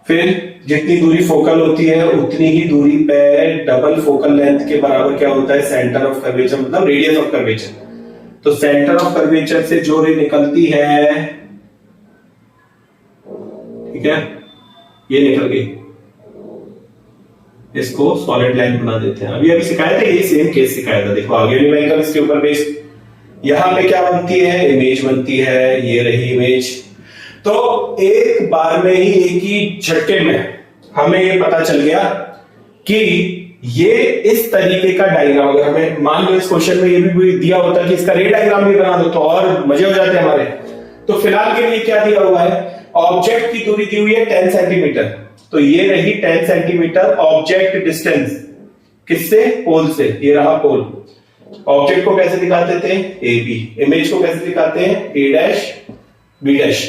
फिर जितनी दूरी फोकल होती है उतनी ही दूरी पे डबल फोकल लेंथ के बराबर क्या होता है? सेंटर ऑफ कर्वेचर, मतलब रेडियस ऑफ कर्वेचर। तो सेंटर ऑफ कर्वेचर से जो रे निकलती है, ठीक है, ये निकल गई, इसको सॉलिड लाइन बना देते हैं। अभी सिखाया था, यही सेम केस सिखाया था। देखो आगे न्यूमेरिकल इसके ऊपर बेस्ड, यहां पे क्या बनती है? इमेज बनती है, ये रही इमेज। तो एक बार में ही, एक ही झटके में हमें ये पता चल गया कि ये इस तरीके का डायग्राम, अगर हमें मान लो इस क्वेश्चन में ये भी दिया होता कि इसका रे डायग्राम भी बना दो तो और मजे हो जाते हमारे। तो फिलहाल के लिए क्या दिया हुआ है? ऑब्जेक्ट की दूरी दी हुई है 10 सेंटीमीटर, तो ये रही 10 सेंटीमीटर ऑब्जेक्ट डिस्टेंस, किससे? पोल से। ये रहा पोल। ऑब्जेक्ट को कैसे दिखाते थे? A B. इमेज को कैसे दिखाते हैं? A dash B dash.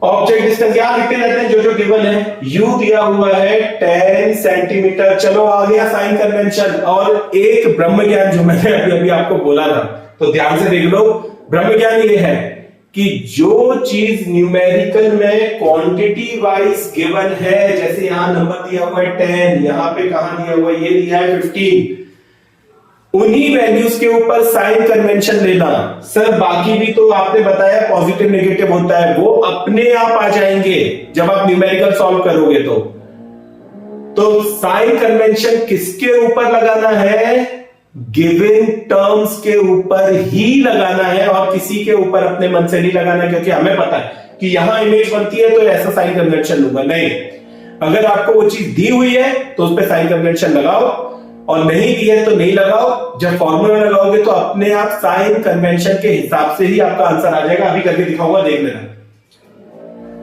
Object distance यहां लिखते रहते हैं जो जो गिवन है। यू दिया हुआ है 10 सेंटीमीटर। चलो आ गया साइन कन्वेंशन। और एक ब्रह्म ज्ञान जो मैंने अभी अभी आपको बोला था, तो ध्यान से देख लो। ब्रह्म ज्ञान ये है कि जो चीज न्यूमेरिकल में क्वांटिटी वाइज गिवन है, जैसे यहां नंबर दिया हुआ है 10, यहां पे कहां दिया हुआ है? ये दिया है 15, उन्हीं वैल्यूज के ऊपर साइन कन्वेंशन लेना। सर बाकी भी तो आपने बताया पॉजिटिव नेगेटिव होता है, वो अपने आप आ जाएंगे जब आप न्यूमेरिकल सॉल्व करोगे। तो साइन कन्वेंशन किसके ऊपर लगाना है? गिवन टर्म्स के ऊपर ही लगाना है और किसी के ऊपर अपने मन से नहीं लगाना, क्योंकि हमें पता है कि यहां इमेज बनती है तो ऐसा साइन कन्वेंशन लूंगा। नहीं, अगर आपको वो चीज दी हुई है तो उस पर साइन कन्वेंशन लगाओ, और नहीं दी है तो नहीं लगाओ। जब फॉर्मूला लगाओगे तो अपने आप साइन कन्वेंशन के हिसाब से ही आपका आंसर आ जाएगा। अभी करके दिखाऊंगा, देख लेना।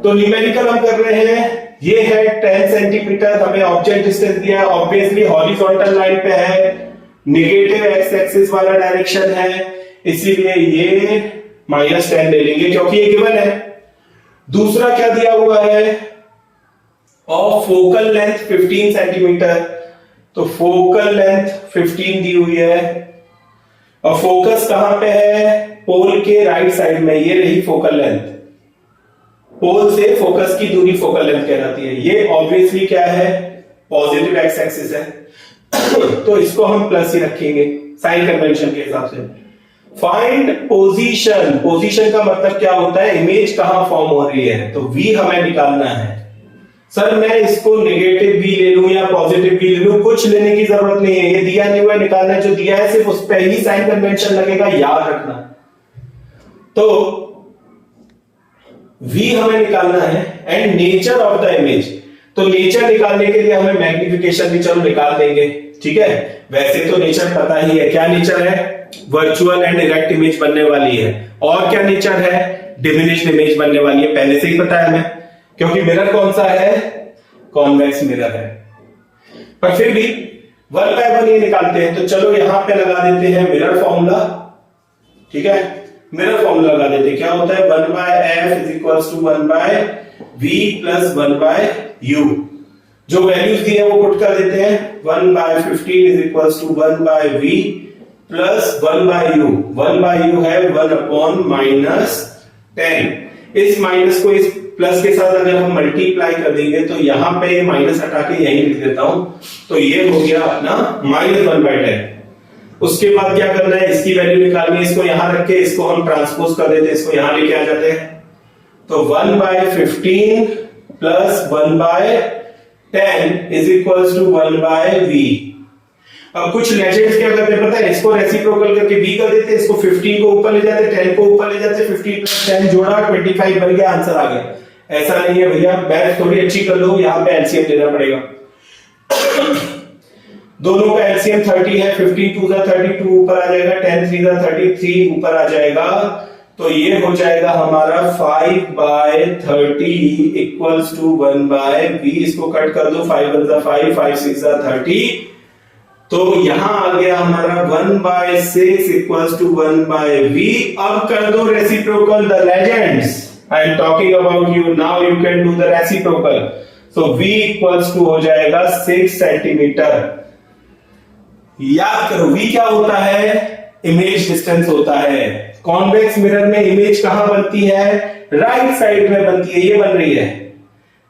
तो न्यूमेरिकल हम कर रहे हैं। ये है 10 सेंटीमीटर, हमें ऑब्जेक्ट डिस्टेंस दिया है, ऑब्वियसली हॉरिजॉन्टल लाइन पे है, नेगेटिव एक्स एक्सिस वाला डायरेक्शन है, इसीलिए ये -10 ले लेंगे क्योंकि ये गिवन है। दूसरा क्या दिया हुआ है, और फोकल लेंथ 15 सेंटीमीटर, तो फोकल लेंथ 15 दी हुई है, और फोकस कहां पे है, पोल के राइट साइड में। ये रही फोकल लेंथ, पोल से फोकस की दूरी फोकल लेंथ कहलाती है। ये ऑब्वियसली क्या है, पॉजिटिव एक्स एक्सिस है, तो इसको हम प्लस ही रखेंगे साइन कन्वेंशन के हिसाब से। फाइंड पोजीशन, पोजीशन का मतलब क्या होता है, इमेज कहां फॉर्म हो रही है, तो वी हमें निकालना है। सर मैं इसको नेगेटिव वी ले लूं या पॉजिटिव वी ले लूं, कुछ लेने की जरूरत नहीं है, ये दिया नहीं हुआ निकालना है, जो दिया है सिर्फ उस पर ही साइन कन्वेंशन लगेगा, याद रखना। तो वी हमें निकालना है, and nature of the image, तो नेचर निकालने के लिए हमें मैग्निफिकेशन भी चलो निकाल देंगे, ठीक है। वैसे तो नेचर पता ही है, क्या नेचर है, वर्चुअल एंड डायरेक्ट इमेज बनने वाली है। और क्या नेचर है, डिमिनिश्ड इमेज बनने वाली है, पहले से ही पता है हमें, क्योंकि मिरर कौन सा है, कॉन्वेक्स मिरर है। पर फिर भी 1 by 1 ये निकालते हैं, तो चलो यहां पे लगा देते हैं मिरर फॉर्मूला, ठीक है। मिरर फॉर्मूला लगा देते हैं, क्या होता है, 1 by f is equals to 1 by v plus 1 by u। जो वैल्यूज दी है वो पुट कर देते हैं, 1 by 15 is equals to 1 by v plus 1 by u। 1 by u है 1 upon -10। इस माइनस को इस प्लस के साथ अगर हम मल्टीप्लाई कर देंगे तो यहां पे माइनस हटा के यहीं लिख देता हूं, तो ये हो गया अपना -1 by 10। उसके बाद क्या करना है, इसकी वैल्यू निकालनी है, इसको यहां रख के इसको हम ट्रांसपोज कर देते हैं, इसको यहां लेके आ जाते हैं, तो 1 by 15 plus 1 by 10 is equals to 1 by v। अब कुछ लेजेंड्स क्या करते हैं पता है, इसको रेसिप्रोकल करके v कर देते हैं, इसको 15 को ऊपर ले जाते, 10 को ऊपर ले जाते, 15 प्लस 10 जोड़ा 25 बन गया, आंसर आ गया। ऐसा नहीं है भैया, मैथ थोड़ी अच्छी कर लो, यहां पे एलसीएम लेना पड़ेगा। दोनों का एलसीएम 30 है, 15 2 जा 32 ऊपर आ जाएगा, 10 3 जा 33 ऊपर आ जाएगा, तो ये हो जाएगा हमारा 5 by 30 equals to 1 by v। इसको कट कर दो, 5 1 जा 5, 5 6 जा 30, तो यहां आ गया हमारा 1 by 6 equals to 1 by v। अब कर दो reciprocal, the legends I am talking about you, now you can do the reciprocal. So v equals to हो जाएगा 6 सेंटीमीटर। याद करो v क्या होता है, इमेज डिस्टेंस होता है। कॉन्वेक्स मिरर में इमेज कहां बनती है, राइट साइड में बनती है, ये बन रही है,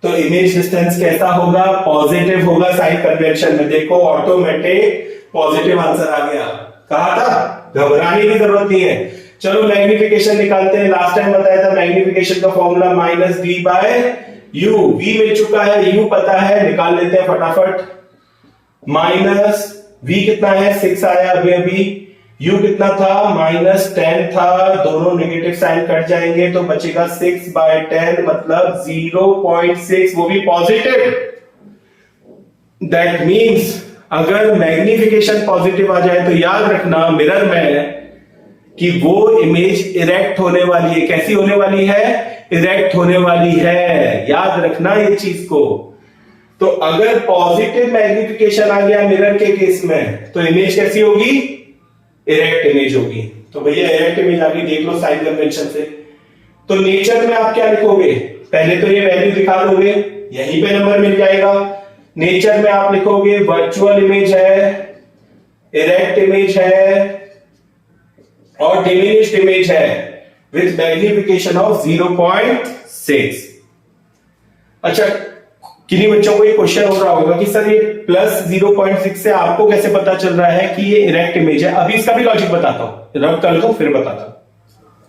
तो इमेज डिस्टेंस कैसा होगा, पॉजिटिव होगा साइन कन्वेंशन में। देखो ऑटोमेटिक पॉजिटिव आंसर आ गया, कहा था, घबराने की जरूरत नहीं है। चलो मैग्निफिकेशन निकालते हैं, लास्ट टाइम बताया था मैग्निफिकेशन का formula -v by u। v मिल चुका है, u पता है, निकाल लेते हैं फटाफट। माइनस v कितना है, 6 आया अभी, u कितना था, -10 था, दोनों नेगेटिव साइन कट जाएंगे तो बचेगा 6 by 10 मतलब 0.6, वो भी पॉजिटिव। दैट मीन्स अगर मैग्निफिकेशन पॉजिटिव आ जाए तो याद रखना मिरर में कि वो इमेज इरेक्ट होने वाली है। कैसी होने वाली है, इरेक्ट होने वाली है, याद रखना ये चीज को। तो अगर पॉजिटिव मैग्निफिकेशन आ गया मिरर के केस में तो इमेज कैसी होगी, इरेक्ट इमेज होगी। तो भैया इरेक्ट इमेज आ गई, देख लो साइन कन्वेंशन से। तो नेचर में आप क्या लिखोगे, पहले तो ये वैल्यू दिखा दोगे, यहीं पे नंबर मिल जाएगा। नेचर में आप लिखोगे वर्चुअल इमेज है, इरेक्ट इमेज है और डिमिनिश्ड इमेज है विथ मैग्निफिकेशन ऑफ 0.6। अच्छा, किन्हीं बच्चों को ये क्वेश्चन हो रहा होगा कि सर ये प्लस 0.6 से आपको कैसे पता चल रहा है कि ये इरेक्ट इमेज है। अभी इसका भी लॉजिक बताता हूं, रब कर दो फिर बताता हूं।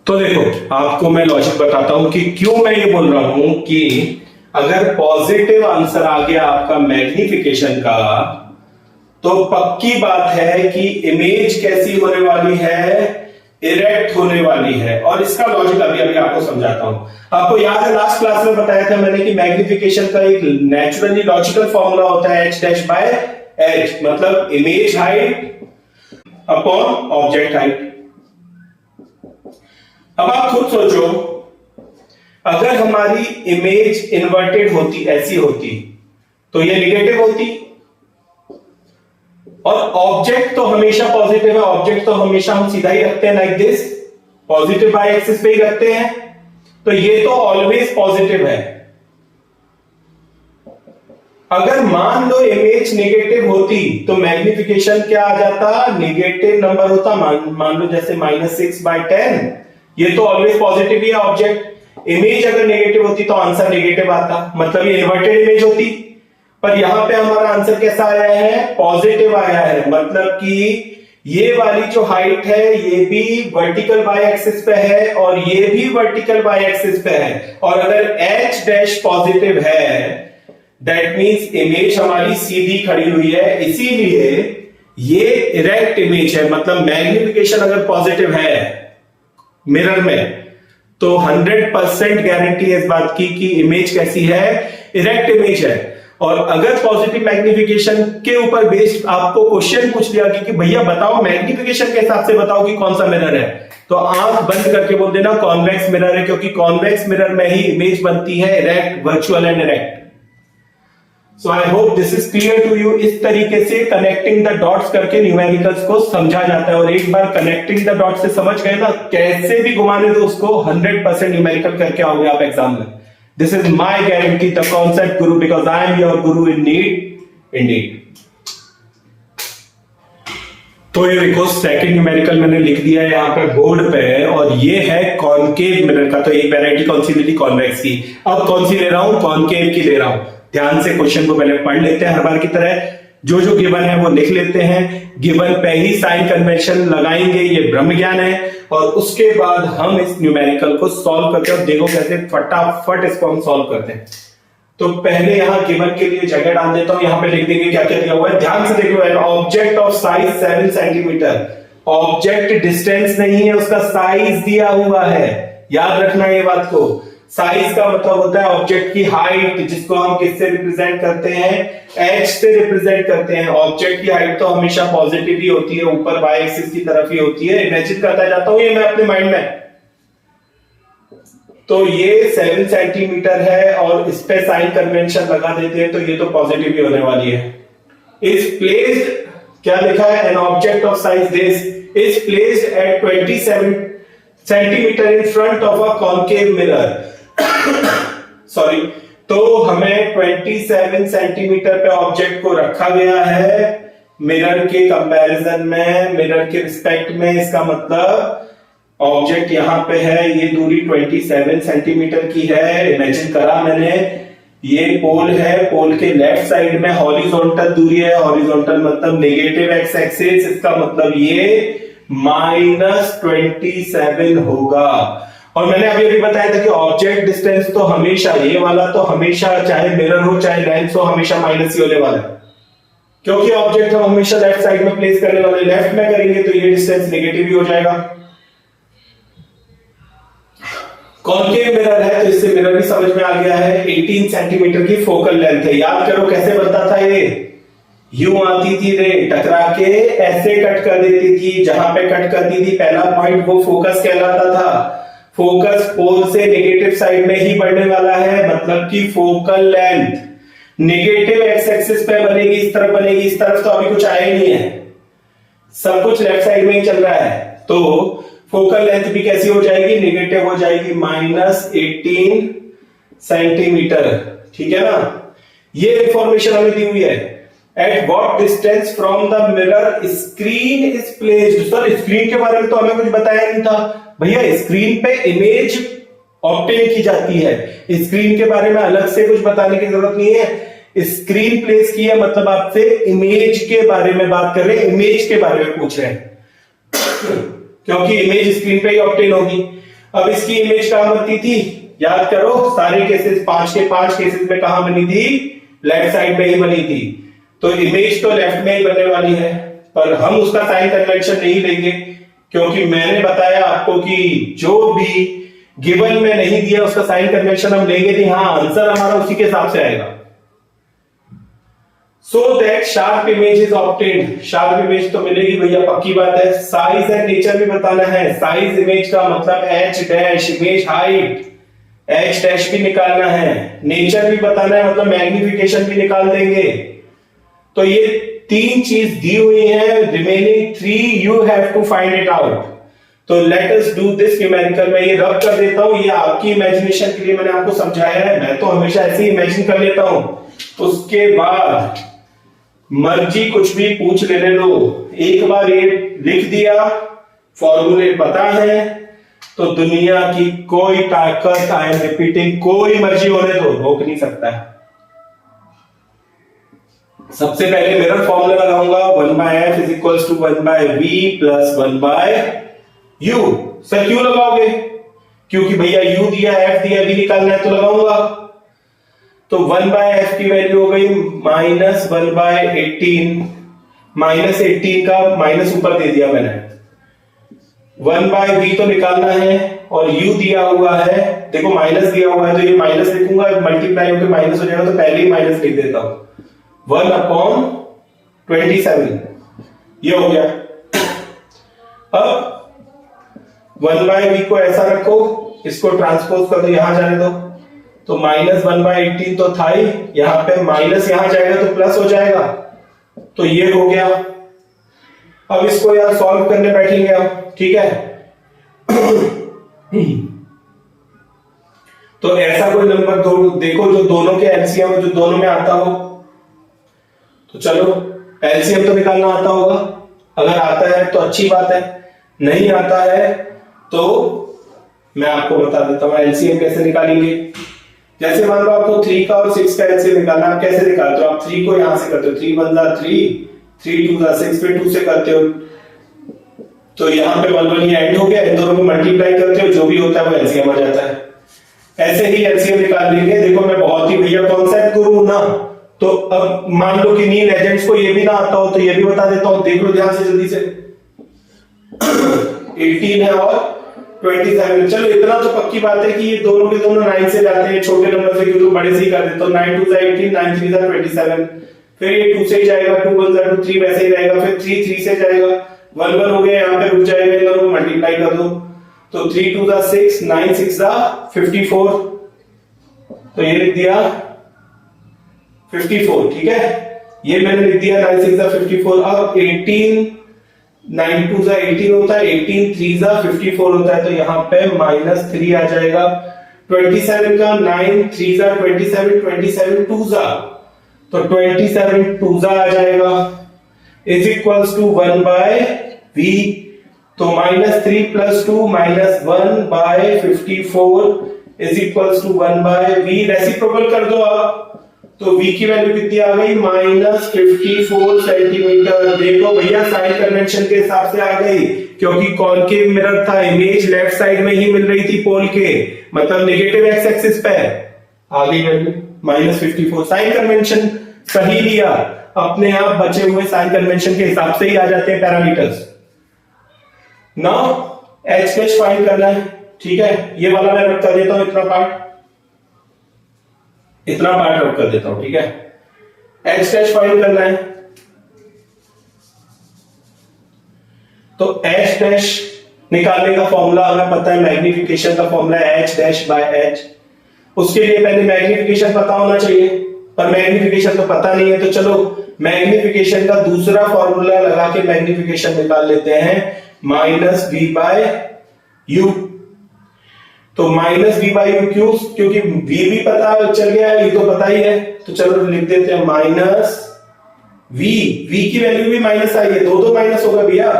तो देखो आपको मैं लॉजिक बताता हूं कि क्यों मैं ये बोल रहा हूं कि अगर पॉजिटिव आंसर आ गया आपका मैग्निफिकेशन का तो पक्की बात है कि इमेज कैसी होने वाली है, इरेक्ट होने वाली है। और इसका लॉजिक अभी अभी आपको समझाता हूं। आपको याद है लास्ट क्लास में बताया था मैंने कि मैग्निफिकेशन का एक नेचुरली लॉजिकल फॉर्मूला होता है h डैश बाय h, मतलब image height upon object height. अब आप खुद सोचो, अगर हमारी इमेज इन्वर्टेड होती, ऐसी होती, तो ये निगेटिव होती, और ऑब्जेक्ट तो हमेशा पॉजिटिव है। ऑब्जेक्ट तो हमेशा हम सीधा ही रखते हैं, like this, positive by axis पे ही रखते हैं, तो ये तो ऑलवेज पॉजिटिव है। अगर मान लो इमेज नेगेटिव होती तो मैग्निफिकेशन क्या आ जाता, नेगेटिव नंबर होता। मान लो जैसे -6/10, ये तो ऑलवेज पॉजिटिव ही है ऑब्जेक्ट। इमेज अगर नेगेटिव होती तो आंसर नेगेटिव आता, मतलब ये इन्वर्टेड इमेज होती। पर यहां पे हमारा आंसर कैसा आया है, पॉजिटिव आया है, मतलब कि ये वाली जो हाइट है ये भी वर्टिकल बाय एक्सिस पे है और ये भी वर्टिकल बाय एक्सिस पे है। और अगर h डैश पॉजिटिव है, दैट मींस इमेज हमारी सीधी खड़ी हुई है, इसीलिए ये इरेक्ट इमेज है। मतलब मैग्निफिकेशन अगर पॉजिटिव है मिरर में, तो 100% गारंटी है इस बात की कि इमेज कैसी है, इरेक्ट इमेज है। और अगर पॉजिटिव मैग्निफिकेशन के ऊपर बेस्ड आपको क्वेश्चन पूछ लिया कि भैया बताओ मैग्निफिकेशन के हिसाब से बताओ कि कौन सा मिरर है, तो आंख बंद करके बोल देना कॉन्वेक्स मिरर है, क्योंकि कॉन्वेक्स मिरर में ही इमेज बनती है erect, virtual and erect. So I hope this is clear to you. इस तरीके से कनेक्टिंग द डॉट्स करके न्यूमेरिकल्स को समझा जाता है। और एक बार कनेक्टिंग द डॉट्स से समझ गए ना, कैसे भी घुमाने दो उसको, 100% न्यूमेरिकल करके आओगे आप एग्जाम में। This is my guarantee, the concept guru, because I am your guru indeed. तो ये देखो सेकंड न्यूमेरिकल मैंने लिख दिया है यहाँ पे बोर्ड पे, और ये है कॉनकेव मिरर का। तो एक वैरायटी कौन सी ली, कॉन्वेक्स की। अब कौन सी ले रहा हूं, कॉनकेव की ले रहा हूं। ध्यान से क्वेश्चन को पहले पढ़ लेते हैं, हर बार की तरह जो जो गिवन है वो लिख लेते हैं। गिवन पे ही साइन कन्वेंशन लगाएंगे, ये ब्रह्म ज्ञान है। और उसके बाद हम इस न्यूमेरिकल को सॉल्व करते हैं। देखो कैसे फटाफट इसको हम सॉल्व करते हैं। तो पहले यहां गिवन के लिए जगह डाल देता हूं, यहां पे लिख देंगे क्या क्या दिया हुआ है। ध्यान से देखो, an object of size 7 centimetre. Object distance नहीं है, उसका साइज दिया हुआ है, याद रखना ये बात को। साइज का मतलब होता है ऑब्जेक्ट की हाइट, जिसको हम किससे रिप्रेजेंट करते हैं, h से रिप्रेजेंट करते हैं। ऑब्जेक्ट की हाइट तो हमेशा पॉजिटिव ही होती है, ऊपर बाय एक्सिस की तरफ ही होती है। इमेजिन करता जाता हूं ये मैं अपने माइंड में। तो ये 7 सेंटीमीटर है और इस पे साइन कन्वेंशन लगा देते हैं, तो ये तो पॉजिटिव ही होने वाली है। इज प्लेस्ड, क्या लिखा है, an object of size this is placed at 27 centimetre in front of a concave mirror. Sorry, तो हमें 27 सेंटीमीटर पे ऑब्जेक्ट को रखा गया है मिरर के कंपैरिजन में, मिरर के रिस्पेक्ट में। इसका मतलब ऑब्जेक्ट यहां पे है, ये दूरी 27 सेंटीमीटर की है। इमेजिन करा मैंने, ये पोल है, पोल के लेफ्ट साइड में हॉरिजॉन्टल दूरी है। हॉरिजॉन्टल मतलब नेगेटिव एक्स एक्सिस, इसका मतलब ये -27 होगा। और मैंने अभी अभी बताया था कि ऑब्जेक्ट डिस्टेंस तो हमेशा, ये वाला तो हमेशा, चाहे मिरर हो चाहे लेंस हो, हमेशा माइनस ही होने वाला है, क्योंकि ऑब्जेक्ट हम हमेशा लेफ्ट साइड में प्लेस करने वाले। लेफ्ट में करेंगे तो ये डिस्टेंस नेगेटिव ही हो जाएगा। कॉनकेव मिरर है तो इससे मिरर भी समझ में आ गया है। 18 सेंटीमीटर की फोकल लेंथ है। याद करो कैसे बनता था ये, यूं आती थी रे, टकरा के ऐसे कट कर देती थी। जहां पे कट करती थी पहला पॉइंट, वो फोकस कहलाता था। फोकस पोल से नेगेटिव साइड में ही बढ़ने वाला है, मतलब कि focal length negative x axis पे बनेगी, इस तरफ बनेगी। इस तरफ तो अभी कुछ आया ही नहीं है, सब कुछ लेफ्ट साइड में ही चल रहा है। तो फोकल लेंथ भी कैसी हो जाएगी, नेगेटिव हो जाएगी, -18 सेंटीमीटर। ठीक है ना, ये इंफॉर्मेशन हमें दी हुई है। At what distance from the mirror screen is placed. Sir screen के बारे में तो हमें कुछ बताया नहीं था भैया। स्क्रीन पे इमेज ऑब्टेन की जाती है, स्क्रीन के बारे में अलग से कुछ बताने की जरूरत नहीं है। स्क्रीन प्लेस की है, मतलब आपसे इमेज के बारे में बात कर रहे हैं, इमेज के बारे में पूछ रहे हैं, क्योंकि इमेज स्क्रीन पे ही ऑब्टेन होगी। अब इसकी इमेज कहां बनती थी, याद करो, सारे केसेस 5 के 5 केसेस में कहां बनी थी, लेफ्ट साइड में ही बनी थी। तो इमेज तो लेफ्ट में ही बनने वाली है, पर हम उसका साइन कन्वेंशन नहीं लेंगे, क्योंकि मैंने बताया आपको कि जो भी गिवन में नहीं दिया उसका साइन कन्वेंशन हम लेंगे नहीं, हाँ आंसर हमारा उसी के हिसाब से आएगा। So that sharp image is obtained, sharp image तो मिलेगी भैया, पक्की बात है। साइज एंड नेचर भी बताना है। साइज इमेज का मतलब H dash, image height H dash भी निकालना है, नेचर भी बताना है, मतलब मैग्निफिकेशन भी निकाल देंगे। तो ये 3 चीज दी हुई है, remaining 3 you have to find it out. तो let us do this numerical. मैं ये रब कर देता हूं, ये आपकी इमेजिनेशन के लिए मैंने आपको समझाया है, मैं तो हमेशा ऐसे ही इमेजिन कर लेता हूं। उसके बाद मर्जी कुछ भी पूछ लेने दो। एक बार ये लिख दिया, फॉर्मूले पता है, तो दुनिया की कोई ताकत, आई एम रिपीटिंग, कोई मर्जी होने दो, रोक नहीं सकता है। सबसे पहले मिरर फॉर्मूला लगाऊंगा, 1/f is equals to 1/v plus 1/u। Sir क्यों लगाओगे? क्योंकि भैया u दिया, f दिया, v निकालना है तो लगाऊंगा। तो 1/f की वैल्यू हो गई -1/18, -18 का माइनस ऊपर दे दिया मैंने। 1/v तो निकालना है और u दिया हुआ है, देखो माइनस दिया हुआ है तो ये माइनस लिखूंगा, मल्टीप्लाई होकर माइनस हो जाएगा, तो पहले ही माइनस लिख देता हूं, 1/27 ये हो गया। अब 1/v को ऐसा रखो, इसको ट्रांसपोज कर दो, यहां जाने दो, तो -1/18 तो था ही, यहां पे माइनस यहां जाएगा तो प्लस हो जाएगा, तो ये हो गया। अब इसको यार सॉल्व करने बैठेंगे हम, ठीक है। तो ऐसा कोई नंबर देखो जो दोनों के एलसीएम जो दोनों में आता हो, तो चलो एलसीएम तो निकालना आता होगा, अगर आता है तो अच्छी बात है, नहीं आता है तो मैं आपको बता देता हूं एलसीएम कैसे निकालेंगे। जैसे मान लो आपको 3 का और 6 का एलसीएम निकालना, आप कैसे निकालते हो? आप 3 को यहां से करते हो, 3 1 जा 3, 3 2 जा 6, फिर 2 से करते हो, तो यहां पे 1 1 ये ऐड हो गया, इन दोनों को मल्टीप्लाई करते हो, जो भी होता है वो एलसीएम आ जाता है। ऐसे ही एलसीएम निकाल लेंगे। देखो मैं बहुत ही भैया कॉन्सेप्ट गुरु हूं ना, तो अब मान लो कि नी लेजेंड्स को ये भी ना आता हो तो ये भी बता देता हूं, देख लो ध्यान से जल्दी से। 18 है और 27, चलो इतना तो पक्की बात है कि ये दोनों के दोनों 9 से जाते हैं, छोटे नंबर से क्यों, तो बड़े से ही कर देता हूं। 9 2 18, 9 3 27, फिर ये 2 से ही जाएगा, 2 1 2 3 वैसे ही रहेगा, फिर 3 3 से जाएगा, 1 1 हो गया, यहाँ पे रुक जाएगा, इन दोनों को मल्टीप्लाई कर दो, तो 3 2 6, 9 6 54, तो ये लिख दिया 54, ठीक है, ये मैंने लिख दिया 9 6 54। अब 18 9 2 18 होता है, 18 3 54 होता है, तो यहां पे -3 आ जाएगा। 27 का 9 3 27, 27 2 तो 27 2 आ जाएगा, इज इक्वल्स टू 1/v, तो -3 + 2 -1/54 is equals to 1/v। Reciprocal कर दो आप, तो v की वैल्यू कितनी आ गई? -54 सेंटीमीटर। देखो भैया साइन कन्वेंशन के हिसाब से आ गई, क्योंकि कॉनकेव मिरर था, इमेज लेफ्ट साइड में ही मिल रही थी पोल के, मतलब नेगेटिव एक्स एक्सिस पे आ गई वैल्यू -54। साइन कन्वेंशन सही लिया, अपने आप बचे हुए साइन कन्वेंशन के हिसाब से ही आ जाते हैं parameters. Now H dash find करना है, ठीक है, ये वाला मैं रख कर देता हूं, इतना पार्ट रख कर देता हूं, ठीक है। एच डैश फाइंड करना है, तो एच डैश निकालने का फॉर्मूला हमें पता है, मैग्निफिकेशन का फॉर्मूला है एच डैश बाय एच। उसके लिए पहले मैग्निफिकेशन पता होना चाहिए, पर मैग्निफिकेशन तो पता नहीं है, तो चलो मैग्निफिकेशन का दूसरा फॉर्मूला लगा के मैग्निफिकेशन निकाल लेते हैं, -v/u। तो -v/u क्यों? क्योंकि v भी पता चल गया है, ये तो पता ही है, तो चलो लिख देते हैं -v। v की वैल्यू भी माइनस आई है, दो माइनस होगा भैया,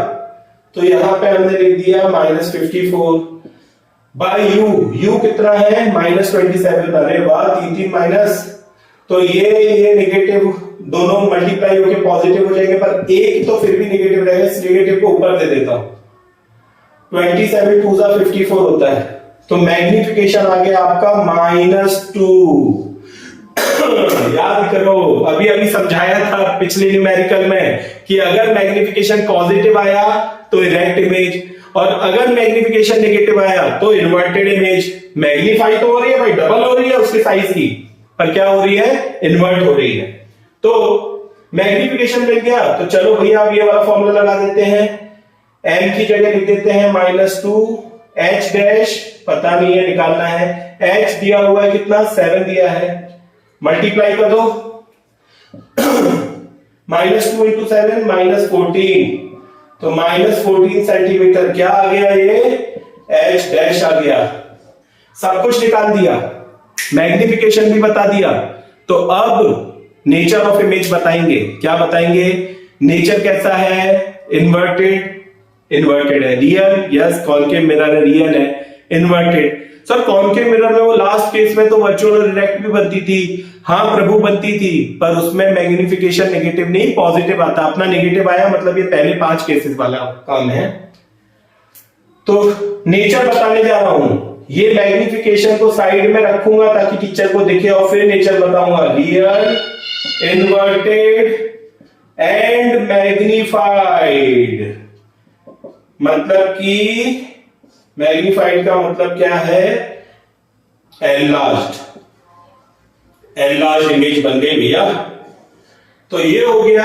तो यहां पे हमने लिख दिया -54/u। u कितना है? -27। अरे वाह, 3 माइनस, तो ये नेगेटिव दोनों मल्टीप्लाई होकर पॉजिटिव हो जाएंगे, पर एक तो फिर भी नेगेटिव रहेगा, इस नेगेटिव को ऊपर दे देता हूं। 27 2 54 होता है, तो मैग्निफिकेशन आ गया आपका -2। याद करो, अभी अभी समझाया था पिछले न्यूमेरिकल में कि अगर मैग्निफिकेशन पॉजिटिव आया तो इरेक्ट इमेज, और अगर मैग्निफिकेशन नेगेटिव आया तो इन्वर्टेड इमेज। मैग्नीफाई तो हो रही है भाई, डबल हो रही है उसके साइज की, पर क्या हो रही है, इन्वर्ट हो रही है। तो मैग्निफिकेशन मिल गया, तो चलो भैया अब ये वाला फॉर्मूला लगा देते हैं। m की जगह लिख देते हैं -2, h डैश पता नहीं है, निकालना है। h दिया हुआ है कितना, 7 दिया है, मल्टीप्लाई कर दो। -2 इंटू 7 -14, तो -14 सेंटीमीटर क्या आ गया, ये h डैश आ गया। सब कुछ निकाल दिया, मैग्निफिकेशन भी बता दिया। तो अब नेचर ऑफ इमेज बताएंगे। क्या बताएंगे, नेचर कैसा है, इन्वर्टेड, इन्वर्टेड है, रियल, यस, कॉन्केव मिरर है, रियल है, इन्वर्टेड। सर कॉन्केव मिरर में वो लास्ट केस में तो वर्चुअल और डायरेक्ट भी बनती थी, हाँ प्रभु बनती थी, पर उसमें मैग्निफिकेशन नेगेटिव नहीं पॉजिटिव आता। अपना नेगेटिव आया मतलब ये पहले 5 केसेस वाला काम है। तो नेचर बताने जा रहा हूं, ये मैग्निफिकेशन को साइड में रखूंगा ताकि टीचर को दिखे, और फिर नेचर बताऊंगा। रियल, इन्वर्टेड एंड मैग्निफाइड, मतलब कि मैग्निफाइड का मतलब क्या है, एनलार्ज्ड, एनलार्ज इमेज बन गई भैया। तो ये हो गया,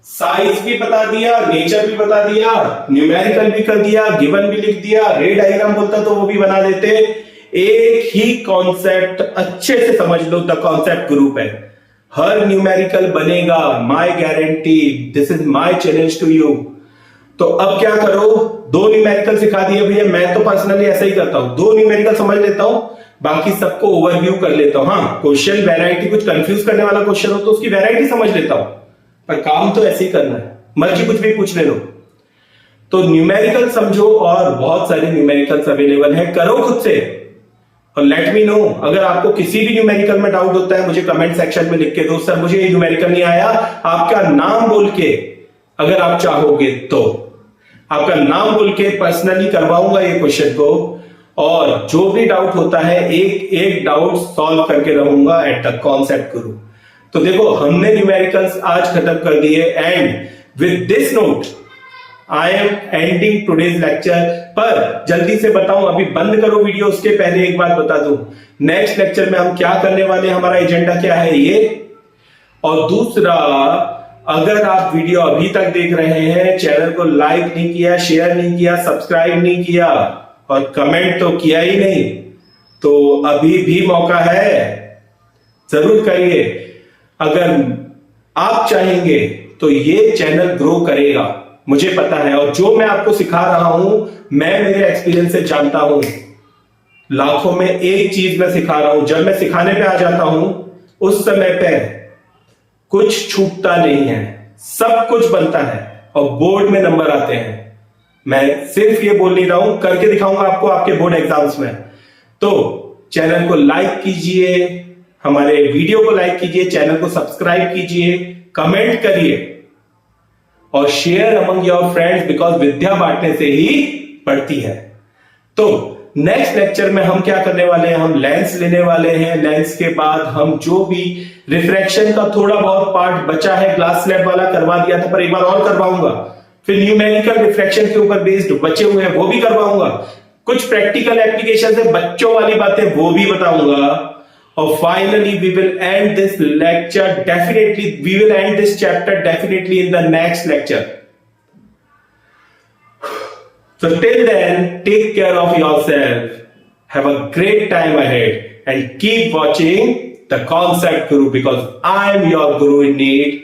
साइज भी बता दिया, नेचर भी बता दिया, न्यूमेरिकल भी कर दिया, गिवन भी लिख दिया, रे डायग्राम बोलता तो वो भी बना देते। एक ही कॉन्सेप्ट अच्छे से समझ लो, द कॉन्सेप्ट ग्रुप है, हर न्यूमेरिकल बनेगा, my guarantee, this is my challenge to you. तो अब क्या करो, 2 न्यूमेरिकल सिखा दिए भैया, मैं तो पर्सनली ऐसा ही करता हूं, 2 न्यूमेरिकल समझ लेता हूं, बाकी सबको ओवरव्यू कर लेता हूं। हाँ क्वेश्चन वैरायटी, कुछ कंफ्यूज करने वाला क्वेश्चन हो तो उसकी वैरायटी समझ लेता हूं, पर काम तो ऐसे ही करना है, मर्जी कुछ भी पूछ ले लो। तो न्यूमेरिकल समझो, और बहुत सारे न्यूमेरिकल्स अवेलेबल है, करो खुद से और लेट मी नो। अगर आपको किसी भी न्यूमेरिकल में डाउट होता है मुझे कमेंट सेक्शन में लिख के दो, सर मुझे ये न्यूमेरिकल नहीं आया, आपका नाम बोल के, अगर आप चाहोगे तो आपका नाम बोल के पर्सनली करवाऊंगा ये क्वेश्चन को, और जो भी डाउट होता है एक एक डाउट सॉल्व करके रहूंगा एट द कॉन्सेप्ट गुरु। तो देखो हमने न्यूमेरिकल्स आज खत्म कर दिए, and with this note I am ending today's lecture. पर जल्दी से बताऊं, अभी बंद करो वीडियो, उसके पहले एक बात बता दूं, नेक्स्ट लेक्चर में हम क्या करने वाले हैं, हमारा एजेंडा क्या है ये, और दूसरा अगर आप वीडियो अभी तक देख रहे हैं, चैनल को लाइक नहीं किया, शेयर नहीं किया, सब्सक्राइब नहीं किया और कमेंट तो किया ही नहीं, तो अभी भी मौका है, जरूर करिए। अगर आप चाहेंगे तो ये चैनल ग्रो करेगा, मुझे पता है, और जो मैं आपको सिखा रहा हूं मैं मेरे एक्सपीरियंस से जानता हूं, लाखों में एक चीज मैं सिखा रहा हूं। जब मैं सिखाने पे आ जाता हूं उस समय पे कुछ छूटता नहीं है, सब कुछ बनता है और बोर्ड में नंबर आते हैं। मैं सिर्फ ये बोल नहीं रहा हूं, करके दिखाऊंगा आपको आपके बोर्ड एग्जाम्स में। तो चैनल को लाइक कीजिए, हमारे वीडियो को लाइक कीजिए, चैनल को सब्सक्राइब कीजिए, कमेंट करिए और share among your friends, because विद्या बांटने से ही बढ़ती है। तो नेक्स्ट लेक्चर में हम क्या करने वाले हैं, हम लेंस लेने वाले हैं। लेंस के बाद हम जो भी रिफ्रैक्शन का थोड़ा बहुत पार्ट बचा है, ग्लास स्लैब वाला करवा दिया था पर एक बार और करवाऊंगा, फिर न्यूमेरिकल रिफ्रैक्शन के ऊपर बेस्ड बचे हुए हैं वो भी करवाऊंगा, कुछ प्रैक्टिकल एप्लीकेशन से बच्चों वाली बातें वो भी बताऊंगा, और finally we will end this lecture definitely, we will end this chapter definitely in the next lecture. So till then, take care of yourself. Have a great time ahead and keep watching the Concept Guru, because I am your Guru indeed.